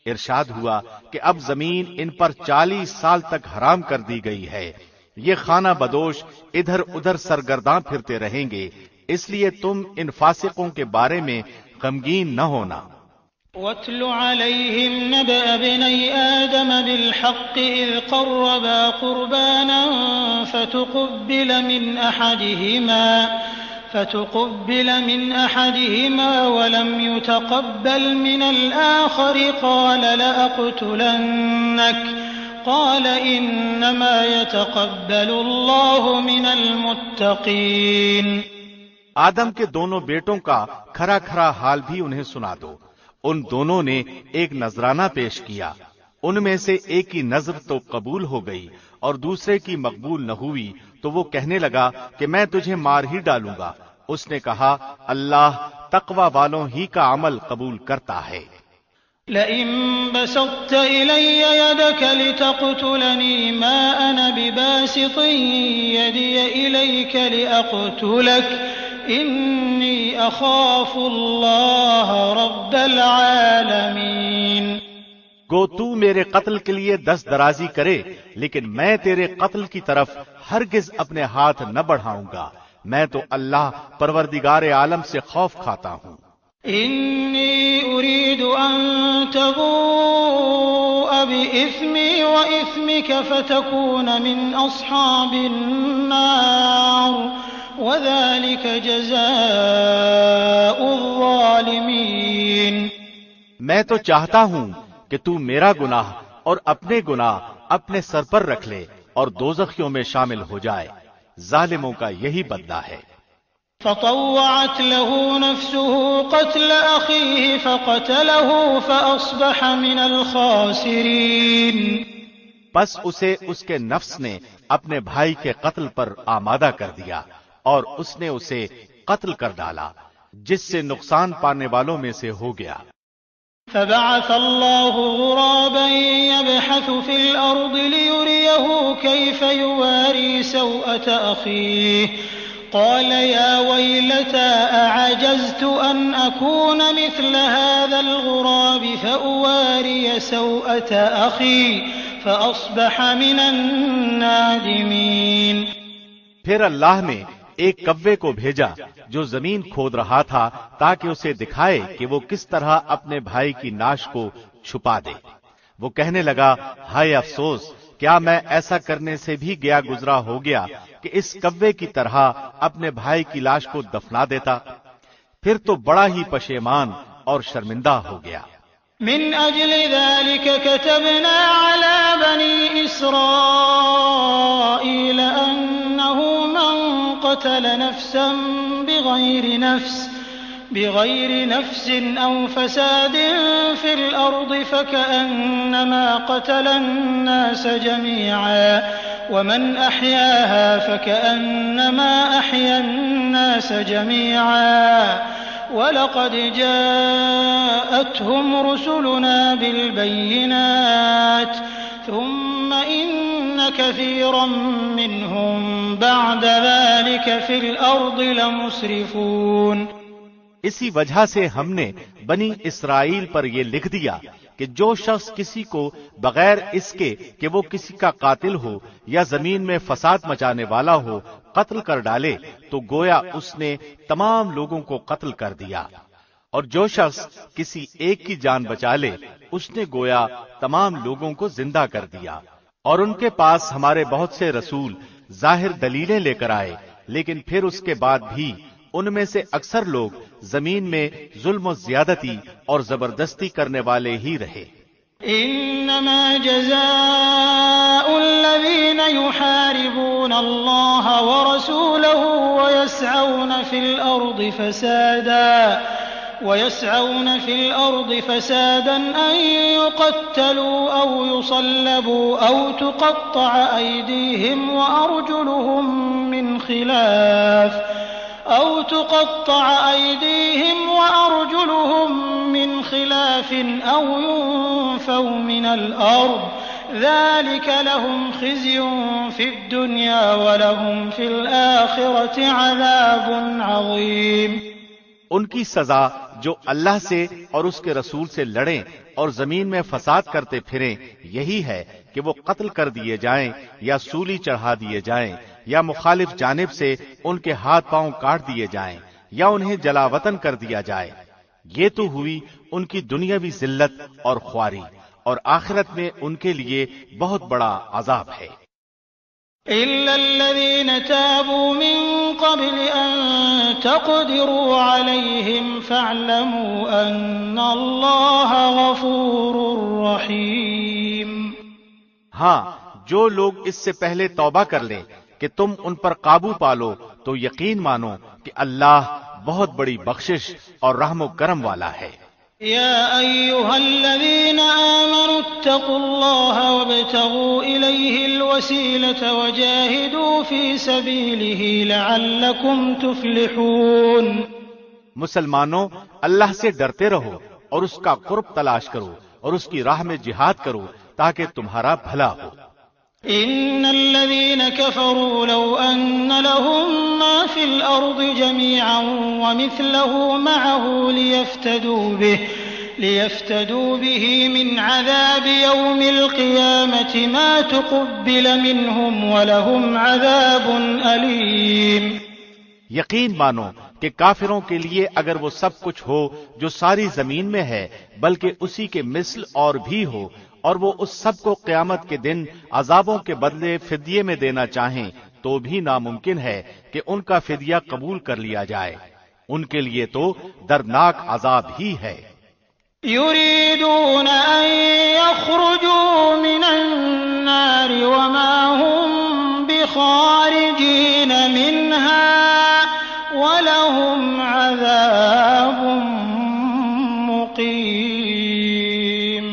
ارشاد ہوا کہ اب زمین ان پر 40 سال تک حرام کر دی گئی ہے، یہ خانہ بدوش ادھر ادھر سرگرداں پھرتے رہیں گے، اس لیے تم ان فاسقوں کے بارے میں غمگین نہ ہونا. وَاتْلُ عَلَيْهِمْ نَبَأَ ابْنَيْ آدَمَ بِالْحَقِّ إِذْ قَرَّبَا قُرْبَانًا فتقبل من أحدهما ولم يتقبل من الآخر قال لأقتلنك قال إنما يتقبل الله من المتقين. آدم کے دونوں بیٹوں کا کھرا کھرا حال بھی انہیں سنا دو. ان دونوں نے ایک نذرانہ پیش کیا، ان میں سے ایک کی نذر تو قبول ہو گئی اور دوسرے کی مقبول نہ ہوئی، تو وہ کہنے لگا کہ میں تجھے مار ہی ڈالوں گا. اس نے کہا اللہ تقوی والوں ہی کا عمل قبول کرتا ہے. لئن بسطت إلي يدك لتقتلني ما أنا بباسط يدي إليك لأقتلك إني أخاف الله رب العالمين. گو تو میرے قتل کے لیے دست درازی کرے لیکن میں تیرے قتل کی طرف ہرگز اپنے ہاتھ نہ بڑھاؤں گا، میں تو اللہ پروردگار عالم سے خوف کھاتا ہوں. إني أريد أن تبوء بإثمي وإثمك فتكون من أصحاب النار وذلك جزاء الظالمين. میں تو چاہتا ہوں کہ تو میرا گناہ اور اپنے گناہ اپنے سر پر رکھ لے اور دوزخیوں میں شامل ہو جائے، ظالموں کا یہی بدلہ ہے. فطوعت له نفسه قتل أخيه فقتله فأصبح من الخاسرين. پس اسے اس کے نفس نے اپنے بھائی کے قتل پر آمادہ کر دیا اور اس نے اسے قتل کر ڈالا، جس سے نقصان پانے والوں میں سے ہو گیا. فبعث الله غرابا يبحث في الأرض ليريه كيف يواري سوءة أخيه قال يا ويلتى أعجزت أن أكون مثل هذا الغراب فأواري سوءة أخي فأصبح من النادمين. پھر اللہ نے ایک کوے کو بھیجا جو زمین کھود رہا تھا تاکہ اسے دکھائے کہ وہ کس طرح اپنے بھائی کی ناش کو چھپا دے. وہ کہنے لگا ہائے افسوس کیا میں ایسا کرنے سے بھی گیا گزرا ہو گیا کہ اس کوے کی طرح اپنے بھائی کی لاش کو دفنا دیتا؟ پھر تو بڑا ہی پشیمان اور شرمندہ ہو گیا۔ من أجل ذلك كتبنا على بني إسرائيل أنه من قتل نفسا بغير نفس أو فساد في الأرض فكأنما قتل الناس جميعا ومن أحياها فكأنما أحيا الناس جميعا وَلَقَدْ جَاءَتْهُمْ رُسُلُنَا بِالْبَيِّنَاتِ ثُمَّ إِنَّ كَثِيرًا مِّنْهُمْ بَعْدَ ذَلِكَ فِي الْأَرْضِ لَمُسْرِفُونَ۔ اسی وجہ سے ہم نے بنی اسرائیل پر یہ لکھ دیا کہ جو شخص کسی کو بغیر اس کے کہ وہ کسی کا قاتل ہو یا زمین میں فساد مچانے والا ہو قتل کر ڈالے تو گویا اس نے تمام لوگوں کو قتل کر دیا، اور جو شخص کسی ایک کی جان بچا لے اس نے گویا تمام لوگوں کو زندہ کر دیا۔ اور ان کے پاس ہمارے بہت سے رسول ظاہر دلیلیں لے کر آئے، لیکن پھر اس کے بعد بھی ان میں سے اکثر لوگ زمین میں ظلم و زیادتی اور زبردستی کرنے والے ہی رہے۔ انما جزاء الذين يحاربون الله ورسوله ويسعون في الأرض فسادا أن يقتلوا أو يصلبوا أو تقطع أيديهم وأرجلهم من خلاف أو ينفوا من الأرض ذلك لهم خزي في الدنيا ولهم في الآخرة عذاب عظيم۔ ان کی سزا جو اللہ سے اور اس کے رسول سے لڑیں اور زمین میں فساد کرتے پھریں یہی ہے کہ وہ قتل کر دیے جائیں یا سولی چڑھا دیے جائیں یا مخالف جانب سے ان کے ہاتھ پاؤں کاٹ دیے جائیں یا انہیں جلا وطن کر دیا جائے۔ یہ تو ہوئی ان کی دنیاوی ذلت اور خواری، اور آخرت میں ان کے لیے بہت بڑا عذاب ہے۔ إِلَّا الَّذِينَ تَابُوا مِن قَبْلِ أَن تَقْدِرُوا عَلَيْهِمْ فَاعْلَمُوا أَنَّ اللَّهَ غَفُورٌ رَّحِيمٌ۔ ہاں، جو لوگ اس سے پہلے توبہ کر لیں کہ تم ان پر قابو پالو تو یقین مانو کہ اللہ بہت بڑی بخشش اور رحم و کرم والا ہے۔ يا أيها الذين آمنوا اتقوا الله وابتغوا إليه الوسيلة وجاهدوا في سبيله لعلكم تفلحون۔ مسلمانوں، اللہ سے ڈرتے رہو اور اس کا قرب تلاش کرو اور اس کی راہ میں جہاد کرو تاکہ تمہارا بھلا ہو۔ إن الذين كفروا لو أن لهم ما في الأرض جميعا ومثله معه ليفتدوا به من عذاب يوم القيامة ما تقبل منهم ولهم عذاب أليم۔ یقین مانو کہ کافروں کے لیے اگر وہ سب کچھ ہو جو ساری زمین میں ہے بلکہ اسی کے مثل اور بھی ہو، اور وہ اس سب کو قیامت کے دن عذابوں کے بدلے فدیے میں دینا چاہیں تو بھی ناممکن ہے کہ ان کا فدیہ قبول کر لیا جائے۔ ان کے لیے تو دردناک عذاب ہی ہے۔ يريدون أن يخرجوا من النار وما هم بخارجين منها ولهم عذاب مقيم۔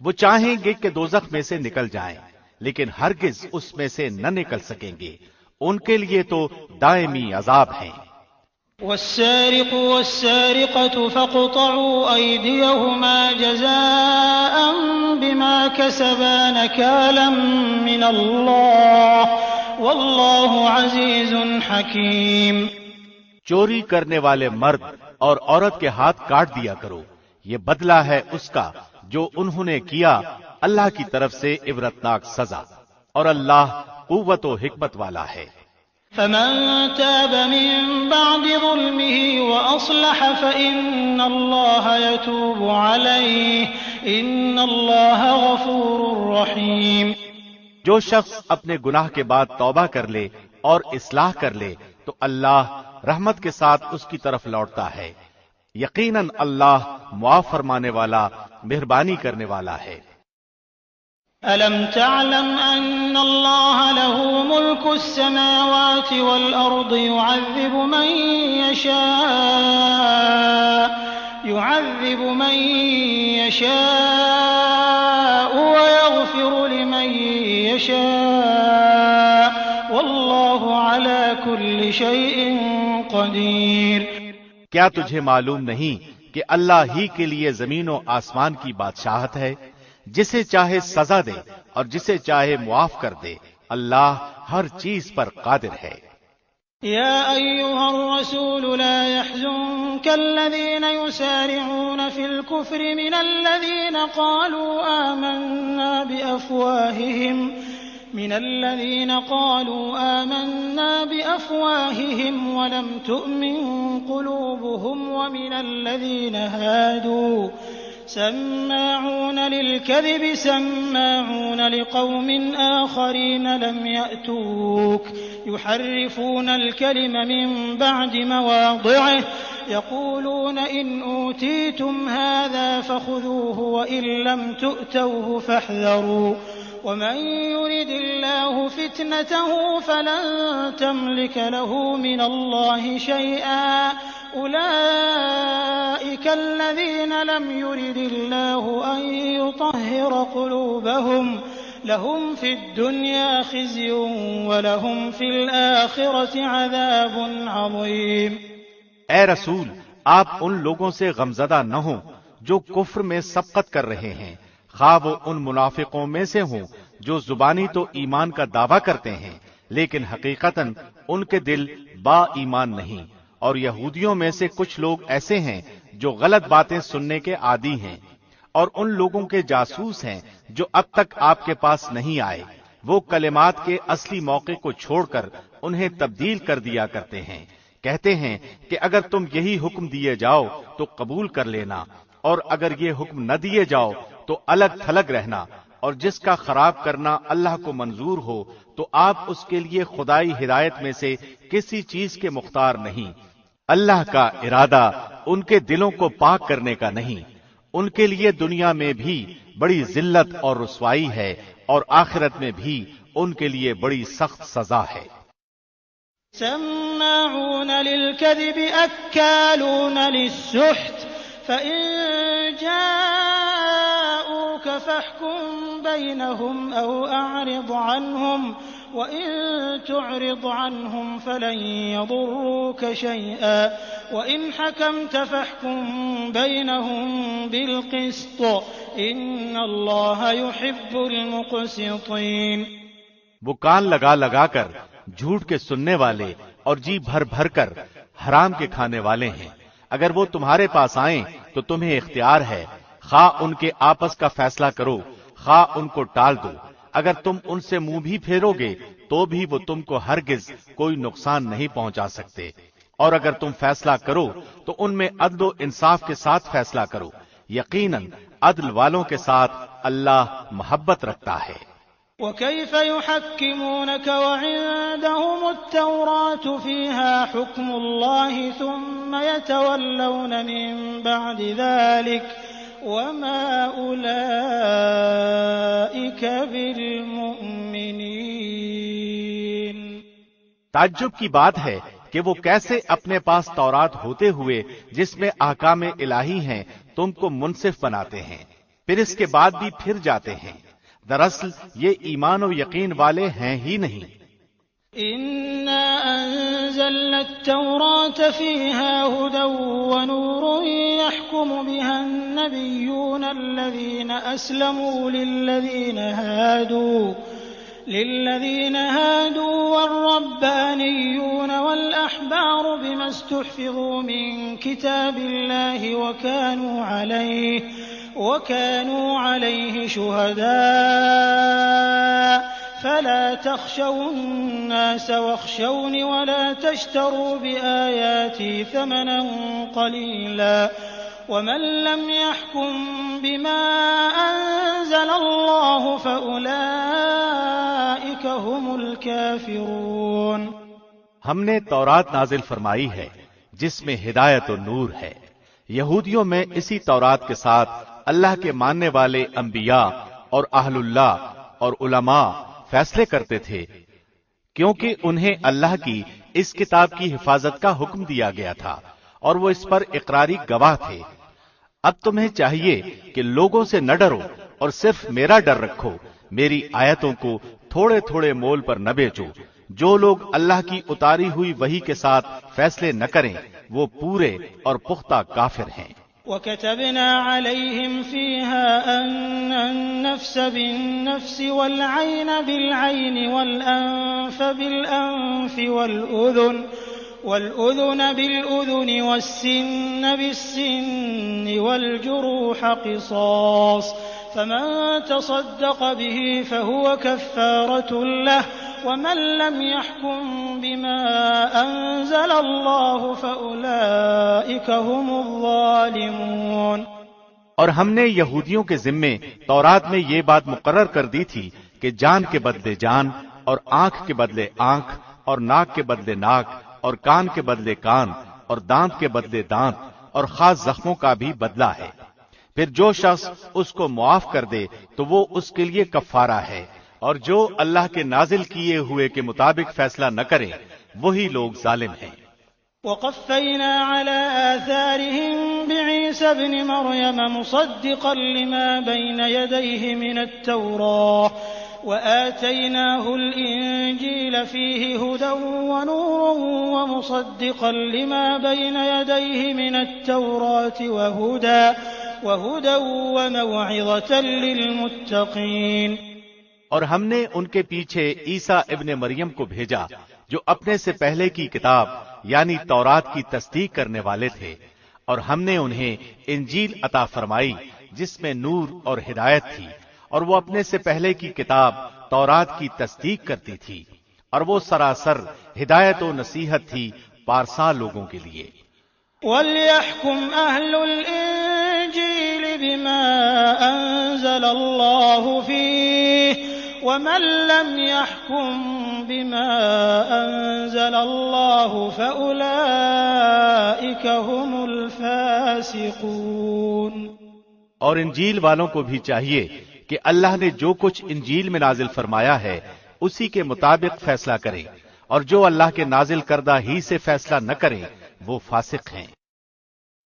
وہ چاہیں گے کہ دوزخ میں سے نکل جائیں لیکن ہرگز اس میں سے نہ نکل سکیں گے، ان کے لیے تو دائمی عذاب ہیں۔ والسارق والسارقة فاقطعوا أيديهما جزاء بما كسبا نكالا من الله والله عزيز حكيم۔ چوری کرنے والے مرد اور عورت کے ہاتھ کاٹ دیا کرو، یہ بدلہ ہے اس کا جو انہوں نے کیا، اللہ کی طرف سے عبرتناک سزا، اور اللہ قوت و حکمت والا ہے۔ فمن تاب من بعد ظلمه وأصلح فإن الله يتوب عليه إن الله غفور رحيم۔ جو شخص اپنے گناہ کے بعد توبہ کر لے اور اصلاح کر لے تو اللہ رحمت کے ساتھ اس کی طرف لوٹتا ہے. یقیناً اللہ معاف فرمانے والا مہربانی کرنے والا ہے. ألم تعلم أن الله له ملك السماوات والأرض يعذب من يشاء ويغفر لمن يشاء والله على كل شيء قدير. کیا تجھے معلوم نہیں کہ اللہ ہی کے لیے زمین و آسمان کی بادشاہت ہے؟ جسے چاہے سزا دے اور جسے چاہے معاف کر دے. اللہ ہر چیز پر قادر ہے. يا أيها الرسول لا يحزنك الذين يسارعون في الكفر من الذين قالوا آمنا بأفواههم ولم تؤمن قلوبهم ومن الذين هادوا سماعون للكذب سماعون لقوم آخرين لم يأتوك يحرفون الكلم من بعد مواضعه يقولون إن أوتيتم هذا فخذوه وإن لم تؤتوه فاحذروا ومن يرد الله فتنته فلن تملك له من الله شيئا أولئك الذين لم يرد الله أن يطهر قلوبهم لهم في الدنيا خزي ولهم في الآخرة عذاب عظيم. اے رسول، آپ ان لوگوں سے غمزدہ نہ ہوں جو کفر میں سبقت کر رہے ہیں، خواہ وہ ان منافقوں میں سے ہوں جو زبانی تو ایمان کا دعویٰ کرتے ہیں لیکن حقیقتاً ان کے دل با ایمان نہیں. اور یہودیوں میں سے کچھ لوگ ایسے ہیں جو غلط باتیں سننے کے عادی ہیں اور ان لوگوں کے جاسوس ہیں جو اب تک آپ کے پاس نہیں آئے. وہ کلمات کے اصلی موقع کو چھوڑ کر انہیں تبدیل کر دیا کرتے ہیں. کہتے ہیں کہ اگر تم یہی حکم دیے جاؤ تو قبول کر لینا، اور اگر یہ حکم نہ دیے جاؤ تو الگ تھلگ رہنا، اور جس کا خراب کرنا اللہ کو منظور ہو تو آپ اس کے لیے خدائی ہدایت میں سے کسی چیز کے مختار نہیں. اللہ کا ارادہ ان کے دلوں کو پاک کرنے کا نہیں. ان کے لیے دنیا میں بھی بڑی ذلت اور رسوائی ہے اور آخرت میں بھی ان کے لیے بڑی سخت سزا ہے. سماعون للكذب أكالون للسحت فإن جاءوك فاحكم بينهم أو أعرض عنهم وإن تعرض عنهم فلن يضروك شيئا وإن حكمت فاحكم بينهم بالقسط إن الله يحب المقسطين. وہ کان لگا لگا کر جھوٹ کے سننے والے اور جی بھر بھر کر حرام کے کھانے والے ہیں. اگر وہ تمہارے پاس آئیں تو تمہیں اختیار ہے، خواہ ان کے آپس کا فیصلہ کرو خواہ ان کو ٹال دو. اگر تم ان سے منہ بھی پھیرو گے تو بھی وہ تم کو ہرگز کوئی نقصان نہیں پہنچا سکتے. اور اگر تم فیصلہ کرو تو ان میں عدل و انصاف کے ساتھ فیصلہ کرو. یقیناً عدل والوں کے ساتھ اللہ محبت رکھتا ہے. وكيف يحكمونك وعندهم التوراة فيها حكم الله ثم يتولون من بعد ذلك وما أولئك بالمؤمنين. تعجب کی بات ہے کہ وہ کیسے اپنے پاس تورات ہوتے ہوئے جس میں احکام الہی ہیں تم کو منصف بناتے ہیں، پھر اس کے بعد بھی پھر جاتے ہیں. دراصل یہ ایمان و یقین والے ہیں ہی نہیں. إنا أنزلنا التوراة فيها هدى ونور يحكم بها النبيون الذين أسلموا للذين هادوا والربانيون والأحبار بما استحفظوا من كتاب الله وكانوا عليه شهداء فلا تخشوا الناس واخشوني ولا تشتروا بآياتي ثمنا قليلا ومن لم يحكم بما أنزل الله فأولئك الكافرون۔ ہم نے تورات نازل فرمائی ہے جس میں ہدایت و نور ہے۔ یہودیوں میں اسی تورات کے ساتھ اللہ کے ماننے والے انبیاء اور اہل اللہ اور علماء فیصلے کرتے تھے، کیونکہ انہیں اللہ کی اس کتاب کی حفاظت کا حکم دیا گیا تھا اور وہ اس پر اقراری گواہ تھے۔ اب تمہیں چاہیے کہ لوگوں سے نہ ڈرو اور صرف میرا ڈر رکھو، میری آیتوں کو تھوڑے تھوڑے مول پر نہ بیچو۔ جو لوگ اللہ کی اتاری ہوئی وحی کے ساتھ فیصلے نہ کریں وہ پورے اور پختہ کافر ہیں۔ وَكَتَبْنَا عَلَيْهِمْ فِيهَا أَنَّ النَّفْسَ بِالنَّفْسِ وَالْعَيْنَ بِالْعَيْنِ وَالْأَنفَ بِالْأَنفِ وَالْأُذُنَ بِالْأُذُنِ وَالسِّنَّ بِالسِّنِّ وَالْجُرُوحَ قِصَاصٌ فَمَن تَصَدَّقَ بِهِ فَهُوَ كَفَّارَةٌ لَّهُ وَمَن لَّمْ يَحْكُم بِمَا أَنزَلَ اللَّهُ فَأُولَٰئِكَ هُمُ الظَّالِمُونَ۔ اور ہم نے یہودیوں کے ذمے تورات میں یہ بات مقرر کر دی تھی کہ جان کے بدلے جان اور آنکھ کے بدلے آنکھ اور ناک کے بدلے ناک اور کان کے بدلے کان اور دانت کے بدلے دانت اور خاص زخموں کا بھی بدلہ ہے۔ پھر جو شخص اس کو معاف کر دے تو وہ اس کے لیے کفارہ ہے، اور جو اللہ کے نازل کیے ہوئے کے مطابق فیصلہ نہ کرے وہی لوگ ظالم ہیں۔ وَقَفَّيْنَا عَلَىٰ آثَارِهِم بِعِيسَى ابْنِ مَرْيَمَ مُصَدِّقًا لِّمَا بَيْنَ يَدَيْهِ مِنَ التَّوْرَاةِ وَآتَيْنَاهُ الْإِنجِيلَ فِيهِ هُدًى وَنُورٌ وَمُصَدِّقًا لِّمَا بَيْنَ يَدَيْهِ مِنَ التَّوْرَاةِ وَهُدًى وَمَوْعِظَةً لِّلْمُتَّقِينَ۔ اور ہم نے ان کے پیچھے عیسیٰ ابن مریم کو بھیجا جو اپنے سے پہلے کی کتاب یعنی تورات کی تصدیق کرنے والے تھے، اور ہم نے انہیں انجیل عطا فرمائی جس میں نور اور ہدایت تھی، اور وہ اپنے سے پہلے کی کتاب تورات کی تصدیق کرتی تھی، اور وہ سراسر ہدایت و نصیحت تھی پارسا لوگوں کے لیے۔ وَلْيَحْكُمْ أَهْلُ الْإِنجِيلِ بِمَا أَنزَلَ اللَّهُ فِيهِ وَمَن لَّمْ يَحْكُم بِمَا أَنزَلَ اللَّهُ فَأُولَٰئِكَ هُمُ الْفَاسِقُونَ۔ اور انجیل والوں کو بھی چاہیے کہ اللہ نے جو کچھ انجیل میں نازل فرمایا ہے اسی کے مطابق فیصلہ کریں، اور جو اللہ کے نازل کردہ ہی سے فیصلہ نہ کریں وہ فاسق ہیں۔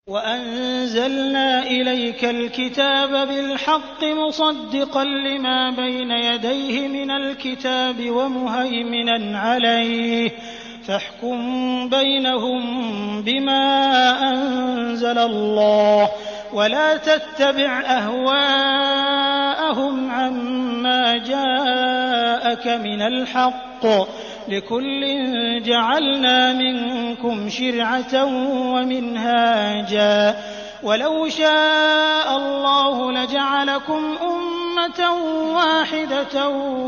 وَأَنزَلْنَا إِلَيْكَ الْكِتَابَ بِالْحَقِّ مُصَدِّقًا لِّمَا بَيْنَ يَدَيْهِ مِنَ الْكِتَابِ وَمُهَيْمِنًا عَلَيْهِ فَاحْكُم بَيْنَهُم بِمَا أَنزَلَ اللَّهُ وَلَا تَتَّبِعْ أَهْوَاءَهُمْ عَمَّا جَاءَكَ مِنَ الْحَقِّ لِكُلٍّ جَعَلْنَا مِنكُمْ شِرْعَةً وَمِنْهَاجًا وَلَوْ شَاءَ اللَّهُ لَجَعَلَكُمْ أُمَّةً وَاحِدَةً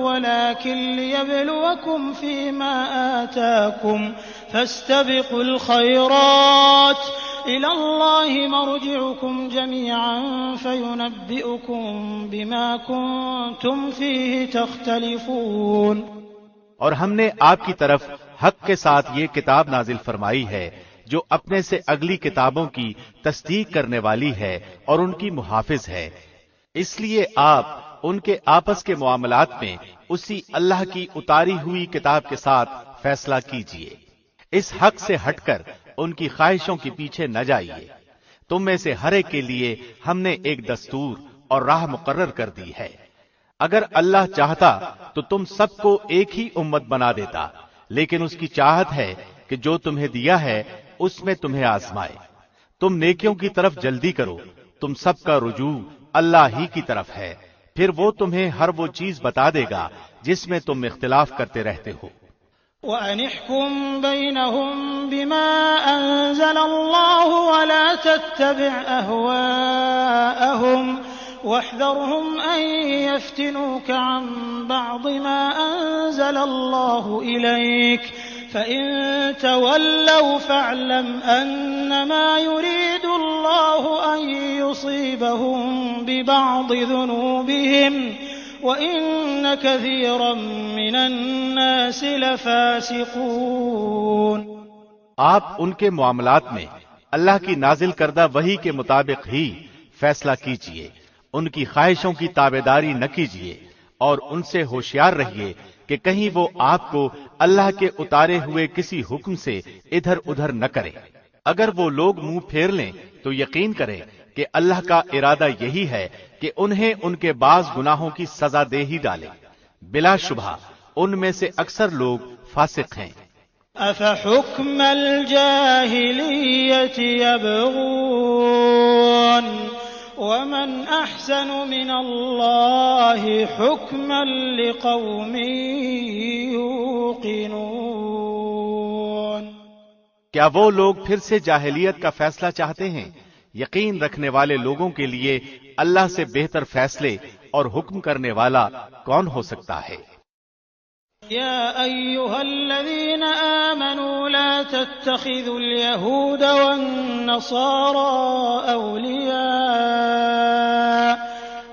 وَلَٰكِن لِّيَبْلُوَكُمْ فِيمَا آتَاكُمْ فَاسْتَبِقُوا الْخَيْرَاتِ إِلَى اللَّهِ مَرْجِعُكُمْ جَمِيعًا فَيُنَبِّئُكُم بِمَا كُنتُمْ فِيهِ تَخْتَلِفُونَ۔ اور ہم نے آپ کی طرف حق کے ساتھ یہ کتاب نازل فرمائی ہے جو اپنے سے اگلی کتابوں کی تصدیق کرنے والی ہے اور ان کی محافظ ہے، اس لیے آپ ان کے آپس کے معاملات میں اسی اللہ کی اتاری ہوئی کتاب کے ساتھ فیصلہ کیجیے۔ اس حق سے ہٹ کر ان کی خواہشوں کے پیچھے نہ جائیے۔ تم میں سے ہر ایک کے لیے ہم نے ایک دستور اور راہ مقرر کر دی ہے۔ اگر اللہ چاہتا تو تم سب کو ایک ہی امت بنا دیتا، لیکن اس کی چاہت ہے کہ جو تمہیں دیا ہے اس میں تمہیں آزمائے۔ تم نیکیوں کی طرف جلدی کرو، تم سب کا رجوع اللہ ہی کی طرف ہے، پھر وہ تمہیں ہر وہ چیز بتا دے گا جس میں تم اختلاف کرتے رہتے ہو۔ وَأَنِ احْكُم بَيْنَهُم بِمَا أَنزَلَ اللَّهُ وَلَا تَتَّبِعْ أَهْوَاءَهُمْ وَاحْذَرْهُمْ أَن يَفْتِنُوكَ عَن بَعْضِ مَا أَنزَلَ اللَّهُ إِلَيْكَ فَإِن تَوَلَّوْا فَاعْلَمْ أَنَّمَا يُرِيدُ اللَّهُ أَن يُصِيبَهُم بِبَعْضِ ذُنُوبِهِمْ وَإِنَّ كَثِيرًا مِّنَ النَّاسِ لَفَاسِقُونَ۔ آپ ان کے معاملات میں اللہ کی نازل کردہ وحی کے مطابق ہی فیصلہ کیجیے، ان کی خواہشوں کی تابعداری نہ کیجیے، اور ان سے ہوشیار رہیے کہ کہیں وہ آپ کو اللہ کے اتارے ہوئے کسی حکم سے ادھر ادھر نہ کرے۔ اگر وہ لوگ منہ پھیر لیں تو یقین کریں کہ اللہ کا ارادہ یہی ہے کہ انہیں ان کے بعض گناہوں کی سزا دے ہی ڈالے۔ بلا شبہ ان میں سے اکثر لوگ فاسق ہیں۔ أَفَحُكْمَ الْجَاهِلِيَّةِ يَبْغُونَ وَمَنْ أَحْسَنُ مِنَ اللَّهِ حُكْمًا لِقَوْمٍ يُوقِنُونَ۔ کیا وہ لوگ پھر سے جاہلیت کا فیصلہ چاہتے ہیں؟ یقین رکھنے والے لوگوں کے لیے اللہ سے بہتر فیصلے اور حکم کرنے والا کون ہو سکتا ہے؟ يا أيها الذين آمنوا لا تتخذوا اليهود والنصارى أولياء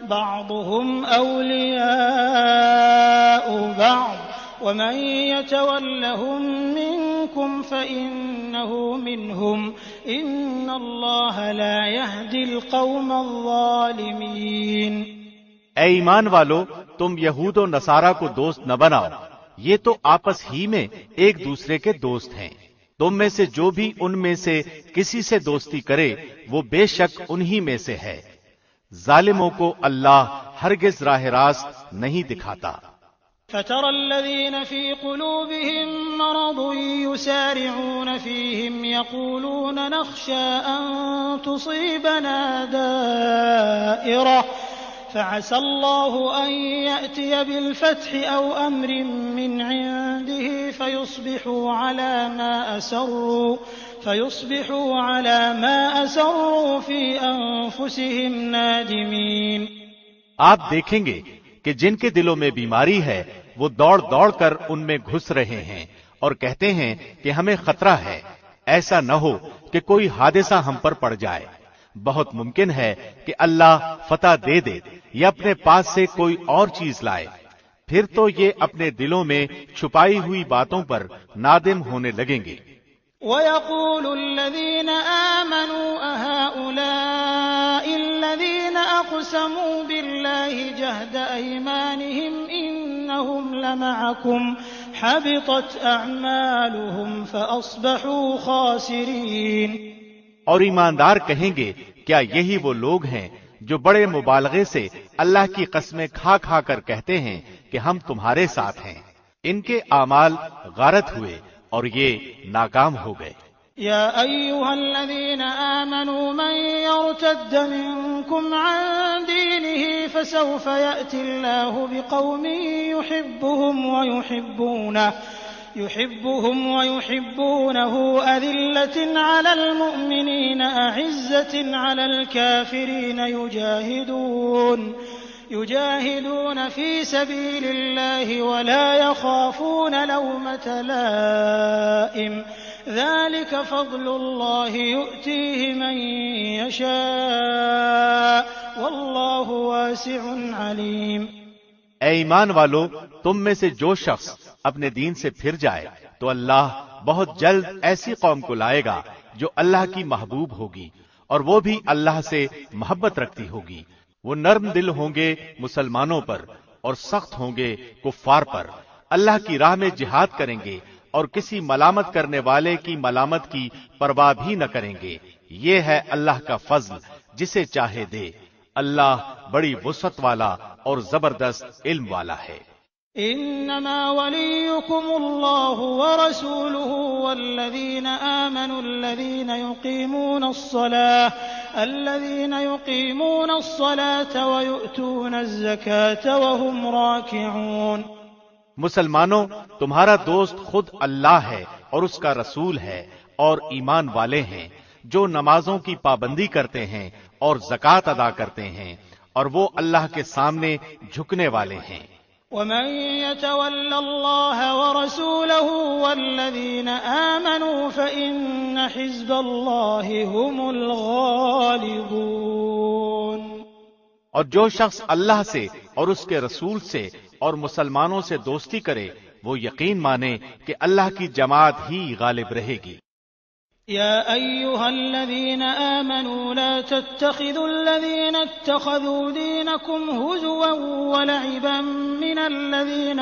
بعضهم أولياء بعض ومن يتولهم منكم فإنه منهم إن الله لا يهدي القوم الظالمين۔ اے ایمان والو، تم یہود و نصارہ کو دوست نہ بناؤ، یہ تو آپس ہی میں ایک دوسرے کے دوست ہیں۔ تم میں سے جو بھی ان میں سے کسی سے دوستی کرے وہ بے شک انہی میں سے ہے۔ ظالموں کو اللہ ہرگز راہ راست نہیں دکھاتا۔ فترى الذين في قلوبهم مرض يسارعون فيهم يقولون نخشى أن تصيبنا دائرة فعسى الله أن يأتي بالفتح أو أمر من عنده فيصبحوا على ما أسروا في أنفسهم نادمين۔ آپ دیکھیں گے کہ جن کے دلوں میں بیماری ہے وہ دوڑ دوڑ کر ان میں گھس رہے ہیں اور کہتے ہیں کہ ہمیں خطرہ ہے، ایسا نہ ہو کہ کوئی حادثہ ہم پر پڑ جائے۔ بہت ممکن ہے کہ اللہ فتح دے دے یا اپنے پاس سے کوئی اور چیز لائے، پھر تو یہ اپنے دلوں میں چھپائی ہوئی باتوں پر نادم ہونے لگیں گے۔ وَيَقُولُ الَّذِينَ آمَنُوا أَهَؤُلَاءِ الَّذِينَ أَقْسَمُوا بِاللَّهِ جَهْدَ أَيْمَانِهِمْ إِنَّهُمْ لَمَعَكُمْ حَبِطَتْ أَعْمَالُهُمْ فَأَصْبَحُوا خَاسِرِينَ۔ اور ایماندار کہیں گے کیا یہی وہ لوگ ہیں جو بڑے مبالغے سے اللہ کی قسمیں کھا کھا کر کہتے ہیں کہ ہم تمہارے ساتھ ہیں، ان کے اعمال غارت ہوئے اور یہ ناکام ہو گئے۔ يا أيها الذين آمنوا من يرتد منكم عن دينه فسوف يأتي الله بقوم يحبهم ويحبونه أذلة على المؤمنين أعزة على الكافرين يجاهدون في سبيل الله ولا يخافون لومة لائم ذلك فضل الله يؤتيه من يشاء والله واسع عليم۔ اے ایمان والو، تم میں سے جو شخص اپنے دین سے پھر جائے تو اللہ بہت جلد ایسی قوم کو لائے گا جو اللہ کی محبوب ہوگی اور وہ بھی اللہ سے محبت رکھتی ہوگی۔ وہ نرم دل ہوں گے مسلمانوں پر اور سخت ہوں گے کفار پر، اللہ کی راہ میں جہاد کریں گے اور کسی ملامت کرنے والے کی ملامت کی پرواہ بھی نہ کریں گے۔ یہ ہے اللہ کا فضل جسے چاہے دے، اللہ بڑی وسعت والا اور زبردست علم والا ہے۔ انما وليكم الله ورسوله والذين آمنوا الذين يقيمون الصلاة ويؤتون الزكاة وهم راكعون۔ مسلمانوں، تمہارا دوست خود اللہ ہے اور اس کا رسول ہے اور ایمان والے ہیں جو نمازوں کی پابندی کرتے ہیں اور زکوٰۃ ادا کرتے ہیں اور وہ اللہ کے سامنے جھکنے والے ہیں۔ ومن يتول الله ورسوله والذين آمنوا فإن حزب الله هم الغالبون۔ اور جو شخص اللہ سے اور اس کے رسول سے اور مسلمانوں سے دوستی کرے وہ یقین مانے کہ اللہ کی جماعت ہی غالب رہے گی۔ يا أيها الذين آمنوا لا تتخذوا الذين اتخذوا دينكم هزوا ولعبا من الذين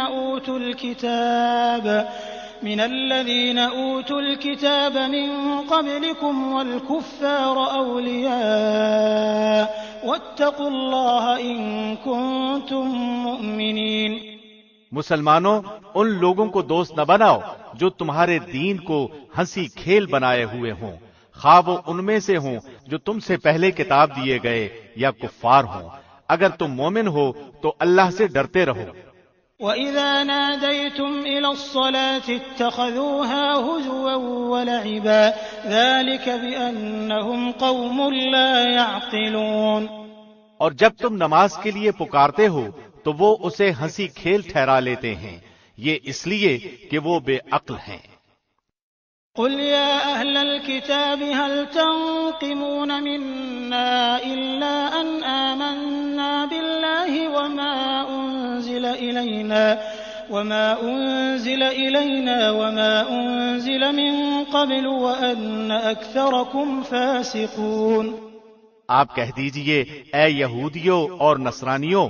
أوتوا الكتاب من قبلكم والكفار أولياء واتقوا الله إن كنتم مؤمنين۔ مسلمانوں ان لوگوں کو دوست نہ بناؤ جو تمہارے دین کو ہنسی کھیل بنائے ہوئے ہوں، خواہ وہ ان میں سے ہوں جو تم سے پہلے کتاب دیے گئے یا کفار ہوں، اگر تم مومن ہو تو اللہ سے ڈرتے رہو۔ وَإِذَا نَادَيْتُمْ إِلَى الصَّلَاةِ اتَّخَذُوهَا هُزُوًا وَلَعِبًا ذَلِكَ بِأَنَّهُمْ قَوْمٌ لَا يَعْقِلُونَ۔ اور جب تم نماز کے لیے پکارتے ہو تو وہ اسے ہنسی کھیل ٹھہرا لیتے ہیں، یہ اس لیے کہ وہ بے عقل ہیں۔ قل يا أهل الكتاب هل تنقمون منا إلا أن آمنا بالله وما أنزل إلينا وما أنزل من قبل وأن أكثركم فاسقون۔ آپ کہہ دیجئے اے یہودیوں اور نصرانیوں،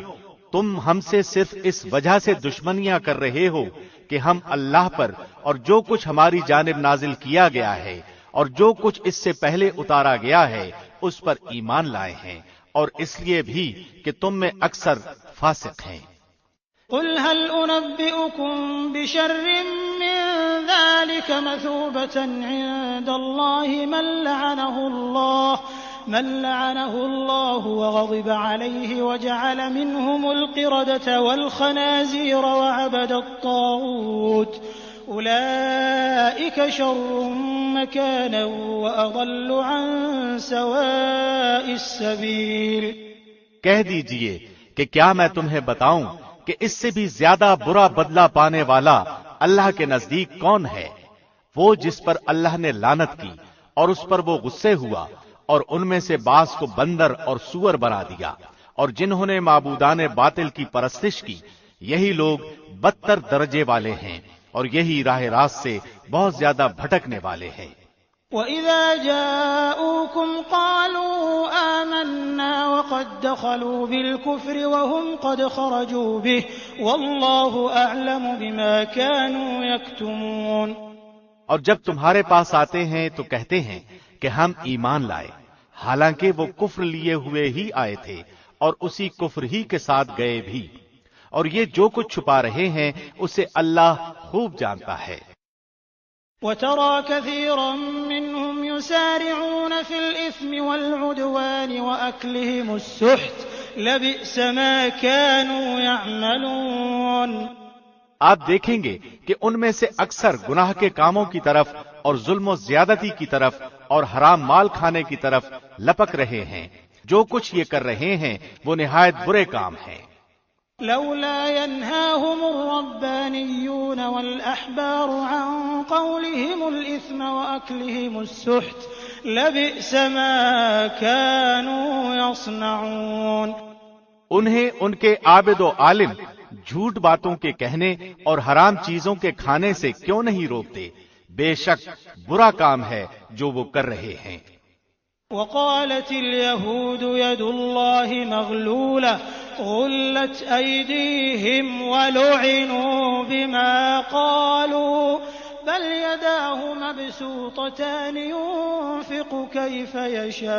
تم ہم سے صرف اس وجہ سے دشمنیاں کر رہے ہو کہ ہم اللہ پر اور جو کچھ ہماری جانب نازل کیا گیا ہے اور جو کچھ اس سے پہلے اتارا گیا ہے اس پر ایمان لائے ہیں، اور اس لیے بھی کہ تم میں اکثر فاسق ہیں۔ قل هل أنبئكم بشر من ذلك مثوبة عند الله من لعنه الله وغضب عليه وجعل منهم القردة والخنازير وعبد الطاغوت أولئك شر مكانا وأضل عن سواء السبيل۔ کہہ دیجئے کہ کیا میں تمہیں بتاؤں کہ اس سے بھی زیادہ برا بدلہ پانے والا اللہ کے نزدیک کون ہے؟ وہ جس پر اللہ نے لعنت کی اور اس پر وہ غصے ہوا، اور ان میں سے بعض کو بندر اور سور بنا دیا، اور جنہوں نے معبودان باطل کی پرستش کی، یہی لوگ بدتر درجے والے ہیں اور یہی راہ راست سے بہت زیادہ بھٹکنے والے ہیں۔ وَإِذَا جَاءُوكُمْ قَالُوا آمَنَّا وَقَدْ دَخَلُوا بِالْكُفْرِ وَهُمْ قَدْ خَرَجُوا بِهِ وَاللَّهُ أَعْلَمُ بِمَا كَانُوا يَكْتُمُونَ۔ اور جب تمہارے پاس آتے ہیں تو کہتے ہیں کہ ہم ایمان لائے، حالانکہ وہ کفر لیے ہوئے ہی آئے تھے اور اسی کفر ہی کے ساتھ گئے بھی، اور یہ جو کچھ چھپا رہے ہیں اسے اللہ خوب جانتا ہے۔ وَتَرَى كَثِيرًا مِّنْهُمْ يُسَارِعُونَ فِي الْإِثْمِ وَالْعُدْوَانِ وَأَكْلِهِمُ السُّحْتَ لَبِئْسَ مَا كَانُوا يَعْمَلُونَ۔ آپ دیکھیں گے کہ ان میں سے اکثر گناہ کے کاموں کی طرف اور ظلم و زیادتی کی طرف اور حرام مال کھانے کی طرف لپک رہے ہیں، جو کچھ یہ کر رہے ہیں وہ نہایت برے کام ہیں۔ لولا ينهاهم الربانيون والأحبار عن قولهم الإثم وأكلهم السحت لبئس ما كانوا يصنعون۔ انہیں ان کے عابد و عالم جھوٹ باتوں کے کہنے اور حرام چیزوں کے کھانے سے کیوں نہیں روکتے؟ بے شک برا کام ہے جو وہ کر رہے ہیں۔ وقالت اليهود يد الله مغلولة غلت أيديهم ولعنوا بما قالوا بل يداه مبسوطتان ينفق كيف يشاء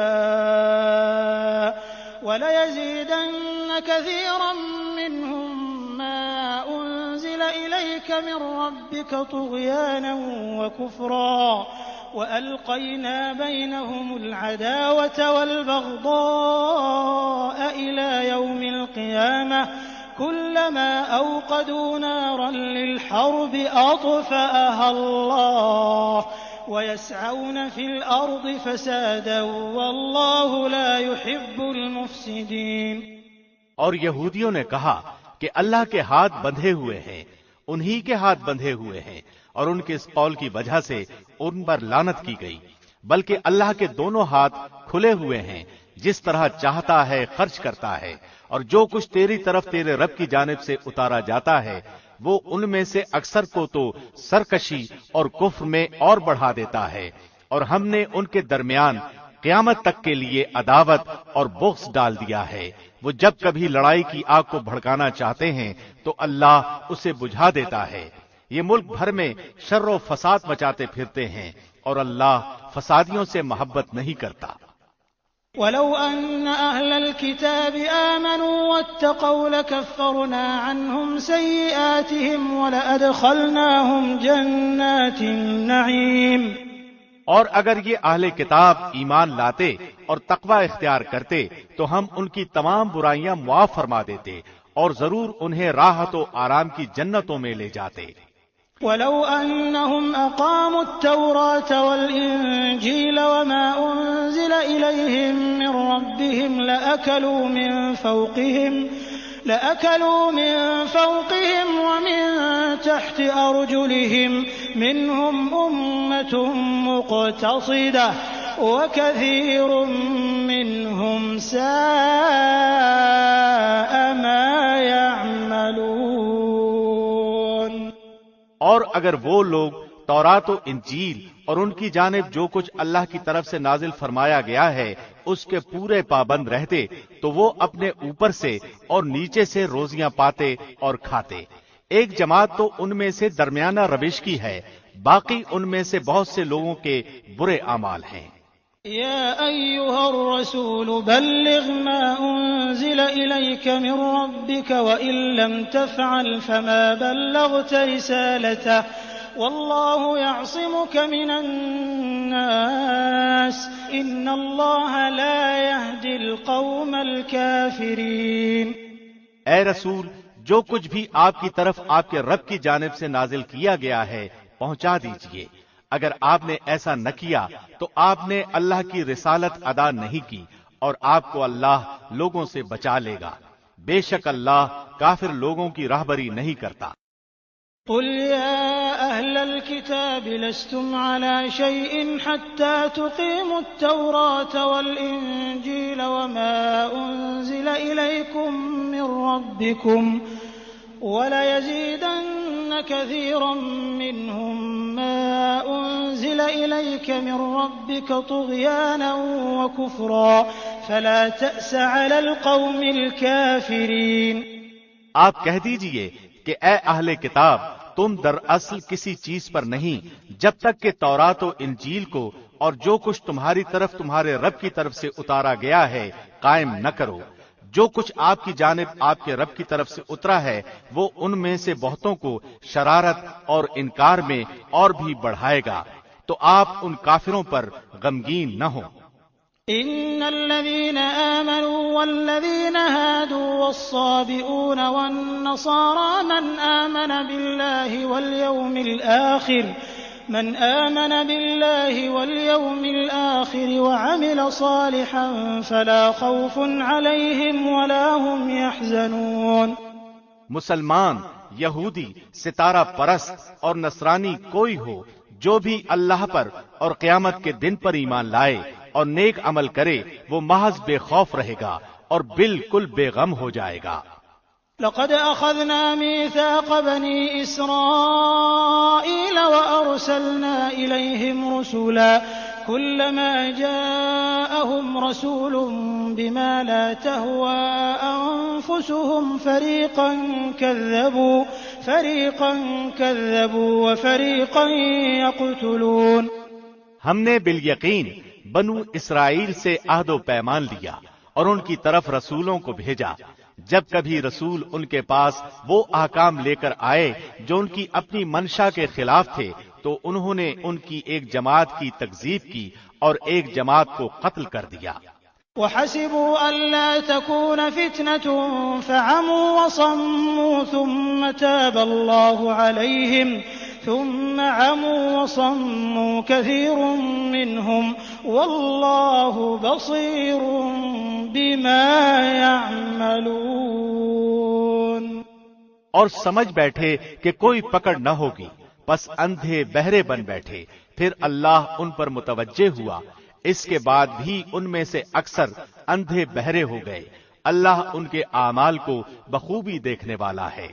وليزيدن كثيرا منهم ما أنزل إليك من ربك طغيانا وكفرا وألقينا بينهم العداوة والبغضاء إلى يوم القيامة كلما أوقدوا نارا للحرب أطفأها الله ويسعون في الأرض فسادا والله لا يحب المفسدين۔ اور یہودیوں نے کہا کہ اللہ کے ہاتھ بندھے ہوئے ہیں، انہی کے ہاتھ بندھے ہوئے ہیں، اور ان کے اس قول کی وجہ سے ان پر لعنت کی گئی، بلکہ اللہ کے دونوں ہاتھ کھلے ہوئے ہیں، جس طرح چاہتا ہے خرچ کرتا ہے، اور جو کچھ تیری طرف تیرے رب کی جانب سے اتارا جاتا ہے وہ ان میں سے اکثر کو تو سرکشی اور کفر میں اور بڑھا دیتا ہے، اور ہم نے ان کے درمیان قیامت تک کے لیے عداوت اور بغض ڈال دیا ہے۔ وہ جب کبھی لڑائی کی آگ کو بھڑکانا چاہتے ہیں تو اللہ اسے بجھا دیتا ہے۔ یہ ملک بھر میں شر و فساد مچاتے پھرتے ہیں، اور اللہ فسادیوں سے محبت نہیں کرتا۔ وَلَوْ أَنَّ أَهْلَ الْكِتَابِ آمَنُوا وَاتَّقَوْا لَكَفَّرْنَا عَنْهُمْ سَيِّئَاتِهِمْ وَلَأَدْخَلْنَاهُمْ جَنَّاتِ النَّعِيمِ۔ اور اگر یہ اہل کتاب ایمان لاتے اور تقوی اختیار کرتے تو ہم ان کی تمام برائیاں معاف فرما دیتے اور ضرور انہیں راحت و آرام کی جنتوں میں لے جاتے۔ وَلَوْ أَنَّهُمْ أَقَامُوا التَّوْرَاةَ وَالْإِنجِيلَ وَمَا أُنزِلَ إِلَيْهِم مِّن رَّبِّهِمْ لَأَكَلُوا مِن فَوْقِهِمْ وَمِن تَحْتِ أَرْجُلِهِم مِّنْهُمْ أُمَّةٌ مُّقْتَصِدَةٌ وَكَثِيرٌ مِّنْهُمْ سَاءَ مَا يَعْمَلُونَ۔ اور اگر وہ لوگ تورات و انجیل اور ان کی جانب جو کچھ اللہ کی طرف سے نازل فرمایا گیا ہے اس کے پورے پابند رہتے تو وہ اپنے اوپر سے اور نیچے سے روزیاں پاتے اور کھاتے۔ ایک جماعت تو ان میں سے درمیانہ روش کی ہے، باقی ان میں سے بہت سے لوگوں کے برے اعمال ہیں۔ يا أيها الرسول بلغ ما أنزل إليك من ربك وإن لم تفعل فما بلغت رسالته والله يعصمك من الناس إن الله لا يهدي القوم الكافرين۔ اے رسول، جو کچھ بھی آپ کی طرف آپ کے رب کی جانب سے نازل کیا گیا ہے پہنچا دیجئے۔ اگر آپ نے ایسا نہ کیا تو آپ نے اللہ کی رسالت ادا نہیں کی، اور آپ کو اللہ لوگوں سے بچا لے گا۔ بے شک اللہ کافر لوگوں کی راہبری نہیں کرتا۔ قل يا أهل الكتاب لستم على شيء حتى تقيموا التوراة والإنجيل وما أنزل إليكم من ربكم وَلَيَزِيدَنَّ كَثِيرًا مِّنْهُم مَّا أُنزِلَ إِلَيْكَ مِن رَّبِّكَ طُغْيَانًا وَكُفْرًا فَلَا تَأْسَ عَلَى الْقَوْمِ الْكَافِرِينَ۔ آپ کہہ دیجئے کہ اے اہل کتاب، تم دراصل کسی چیز پر نہیں جب تک کہ تورات و انجیل کو اور جو کچھ تمہاری طرف تمہارے رب کی طرف سے اتارا گیا ہے قائم نہ کرو۔ جو کچھ آپ کی جانب آپ کے رب کی طرف سے اترا ہے وہ ان میں سے بہتوں کو شرارت اور انکار میں اور بھی بڑھائے گا، تو آپ ان کافروں پر غمگین نہ ہوں۔ ان الذين آمنوا والذين هادوا والصابئون والنصارى من آمن بالله واليوم الآخر وعمل صالحا فلا خوف عليهم ولا هم يحزنون۔ مسلمان، یہودی، ستارہ پرست اور نصرانی کوئی ہو جو بھی اللہ پر اور قیامت کے دن پر ایمان لائے اور نیک عمل کرے وہ محض بے خوف رہے گا اور بالکل بے غم ہو جائے گا۔ لقد أخذنا ميثاق بني إسرائيل وأرسلنا إليهم رسولا كلما جاءهم رسول بما لا تهوى أنفسهم فريقا كذبوا وفريقا يقتلون۔ ہم نے بالیقین بنو اسرائیل سے عہد و پیمان لیا اور ان کی طرف رسولوں کو بھیجا۔ جب کبھی رسول ان کے پاس وہ احکام لے کر آئے جو ان کی اپنی منشا کے خلاف تھے تو انہوں نے ان کی ایک جماعت کی تکذیب کی اور ایک جماعت کو قتل کر دیا۔ وَحَسِبُوا أَلَّا تَكُونَ فِتْنَةٌ فَعَمُوا وَصَمُّوا ثُمَّ تَابَ اللَّهُ عَلَيْهِمْ ثُمَّ عَمُوا وَصَمُّوا كَثِيرٌ مِّنْهُمْ وَاللَّهُ بَصِيرٌ بِمَا يَعْمَلُونَ۔ اور سمجھ بیٹھے کہ کوئی پکڑ نہ ہوگی، پس اندھے بہرے بن بیٹھے، پھر اللہ ان پر متوجہ ہوا۔ اس کے بعد بھی ان میں سے اکثر اندھے بہرے ہو گئے. اللہ ان کے اعمال کو بخوبی دیکھنے والا ہے.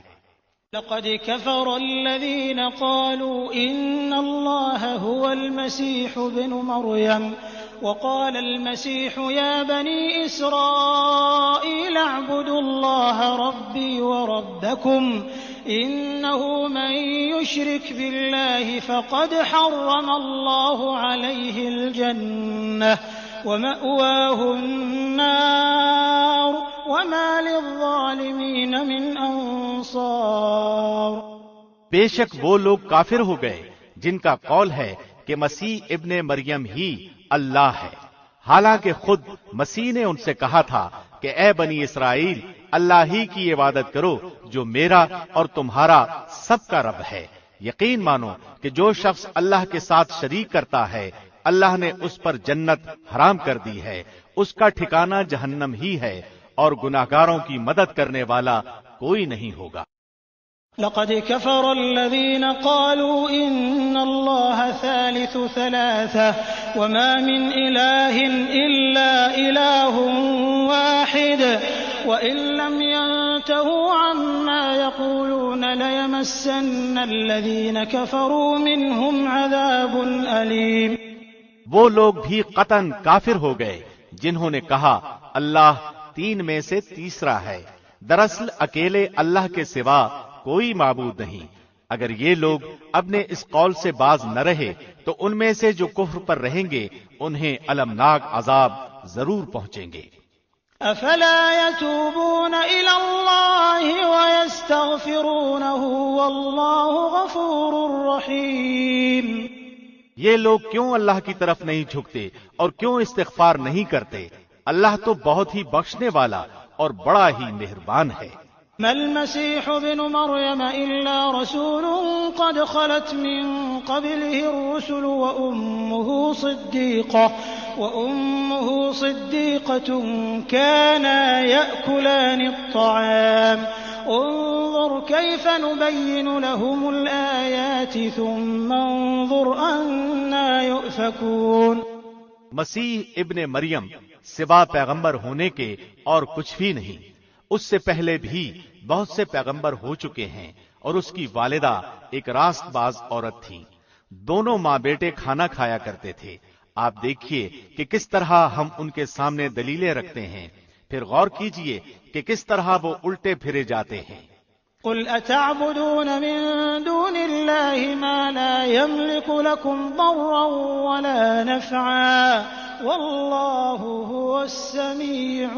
لقد كفر الذين قالوا إن الله هو المسيح ابن مريم وقال المسيح يا بني إسرائيل اعبدوا الله ربي وربكم إنه من يشرك بالله فقد حرم الله عليه الجنة ومأواه النار وما للظالمين من انصار. بے شک وہ لوگ کافر ہو گئے جن کا قول ہے کہ مسیح ابن مریم ہی اللہ ہے، حالانکہ خود مسیح نے ان سے کہا تھا کہ اے بنی اسرائیل اللہ ہی کی عبادت کرو جو میرا اور تمہارا سب کا رب ہے. یقین مانو کہ جو شخص اللہ کے ساتھ شریک کرتا ہے اللہ نے اس پر جنت حرام کر دی ہے، اس کا ٹھکانہ جہنم ہی ہے، اور گناہگاروں کی مدد کرنے والا کوئی نہیں ہوگا. لقد كفر الذين قالوا إن الله ثالث ثلاثة وما من إله إلا إله واحد وإن لم ينتهوا عما يقولون ليمسن الذين كفروا منهم عذاب أليم. وہ لوگ بھی قطعاً کافر ہو گئے جنہوں نے کہا اللہ تین میں سے تیسرا ہے. دراصل اکیلے اللہ کے سوا کوئی معبود نہیں. اگر یہ لوگ اپنے اس قول سے باز نہ رہے تو ان میں سے جو کفر پر رہیں گے انہیں المناک عذاب ضرور پہنچیں گے. افلا يتوبون الى الله ويستغفرونه والله غفور رحيم. یہ لوگ کیوں اللہ کی طرف نہیں جھکتے اور کیوں استغفار نہیں کرتے؟ اللہ تو بہت ہی بخشنے والا اور بڑا ہی مہربان ہے. ما المسيح ابن مريم إلا رسول قد خلت من قبله الرسل وأمه صديقة كانا يأكلان الطعام انظر كيف نبين لهم الآيات ثم انظر أنا يؤفكون. مسیح ابن مریم سوا پیغمبر ہونے کے اور کچھ بھی نہیں. اس سے پہلے بھی بہت سے پیغمبر ہو چکے ہیں اور اس کی والدہ ایک راست باز عورت تھی. دونوں ماں بیٹے کھانا کھایا کرتے تھے. آپ دیکھیے کہ کس طرح ہم ان کے سامنے دلیلیں رکھتے ہیں، پھر غور کیجئے کہ کس طرح وہ الٹے پھرے جاتے ہیں. قل اتعبدون من دون الله ما لا يملك لكم ضرا ولا نفعا والله هو السميع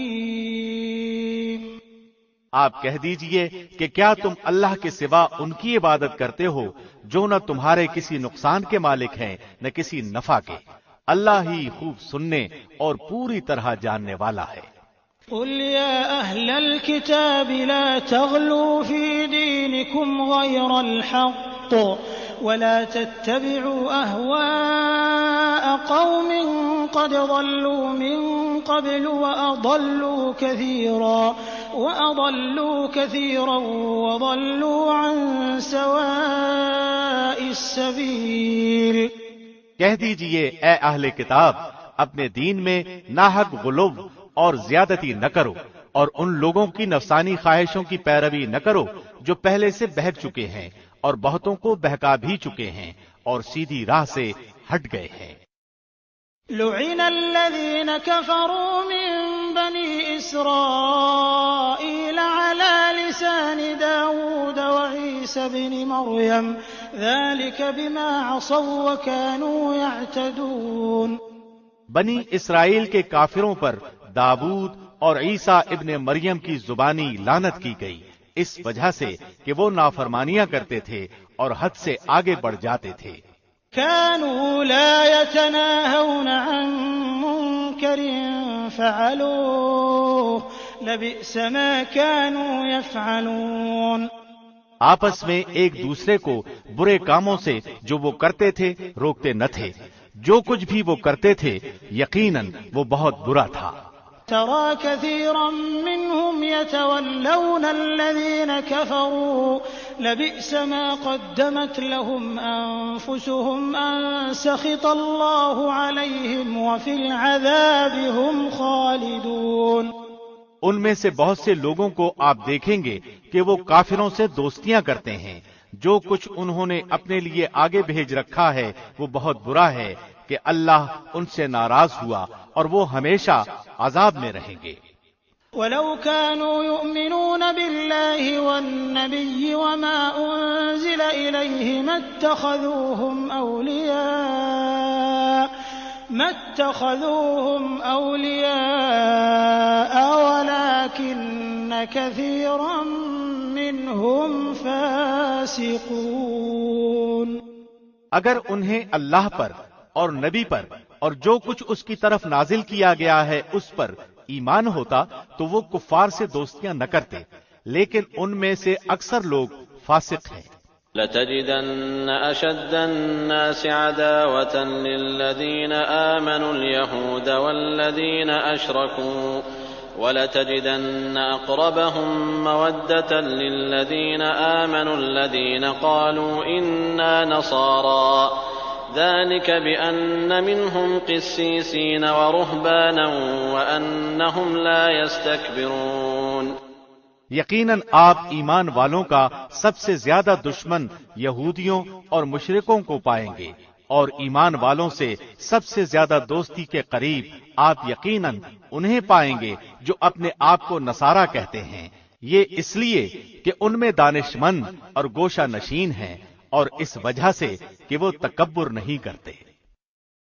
العليم. آپ کہہ دیجئے کہ کیا تم اللہ کے سوا ان کی عبادت کرتے ہو جو نہ تمہارے کسی نقصان کے مالک ہیں نہ کسی نفع کے. اللہ ہی خوب سننے اور پوری طرح جاننے والا ہے. قل يا أهل الكتاب لا تغلوا في دينكم غير الحق ولا تتبعوا أهواء قوم قد ضلوا من قبل وأضلوا كثيرا وضلوا عن سواء السبيل. کہہ دیجئے اے اہل کتاب اپنے دین میں ناحق غلو اور زیادتی نہ کرو اور ان لوگوں کی نفسانی خواہشوں کی پیروی نہ کرو جو پہلے سے بہک چکے ہیں اور بہتوں کو بہکا بھی چکے ہیں اور سیدھی راہ سے ہٹ گئے ہیں. لعن الذين كفروا من بني إسرائيل على لسان داود وعيسى بن مريم ذلك بما عصوا وكانوا يعتدون. بنی اسرائیل کے کافروں پر داود اور عیسیٰ ابن مریم کی زبانی لعنت کی گئی اس وجہ سے کہ وہ نافرمانیاں کرتے تھے اور حد سے آگے بڑھ جاتے تھے. كانوا لا يتناهون عن منكر فعلوه لبئس ما كانوا يفعلون. آپس میں ایک دوسرے کو برے کاموں سے جو وہ کرتے تھے روکتے نہ تھے. جو کچھ بھی وہ کرتے تھے یقیناً وہ بہت برا تھا. ترى كثيرا منهم يتولون الذين كفروا لبئس ما قدمت لهم أنفسهم أن سخط الله عليهم وفي العذاب هم خالدون۔ ان میں سے بہت سے لوگوں کو آپ دیکھیں گے کہ وہ کافروں سے دوستیاں کرتے ہیں، جو کچھ انہوں نے اپنے لیے آگے بھیج رکھا ہے وہ بہت برا ہے کہ اللہ ان سے ناراض ہوا اور وہ ہمیشہ عذاب میں رہیں گے۔ وَلَوْ كَانُوا يُؤْمِنُونَ بِاللَّهِ وَالنَّبِيِّ وَمَا أُنزِلَ إِلَيْهِ مَا اتَّخَذُوهُمْ أَوْلِيَاءَ وَلَكِنَّ كَثِيرًا مِّنْهُمْ فَاسِقُونَ۔ اگر انہیں اللہ پر اور نبی پر اور جو کچھ اس کی طرف نازل کیا گیا ہے اس پر ایمان ہوتا تو وہ کفار سے دوستیاں نہ کرتے، لیکن ان میں سے اکثر لوگ فاسق ہیں۔ لَتَجِدَنَّ أَشَدَّ النَّاسِ عَدَاوَةً لِّلَّذِينَ آمَنُوا الْيَهُودَ وَالَّذِينَ أَشْرَكُوا وَلَتَجِدَنَّ أَقْرَبَهُم مَّوَدَّةً لِّلَّذِينَ آمَنُوا الَّذِينَ قَالُوا إِنَّا نَصَارَىٰ ذَلِكَ بِأَنَّ مِنْهُمْ قِسِّيسِينَ وَرُهْبَانًا وَأَنَّهُمْ لَا يَسْتَكْبِرُونَ۔ یقیناً آپ ایمان والوں کا سب سے زیادہ دشمن یہودیوں اور مشرکوں کو پائیں گے، اور ایمان والوں سے سب سے زیادہ دوستی کے قریب آپ یقیناً انہیں پائیں گے جو اپنے آپ کو نصارہ کہتے ہیں، یہ اس لیے کہ ان میں دانش مند اور گوشہ نشین ہیں، اور اس وجہ سے کہ وہ تکبر نہیں کرتے۔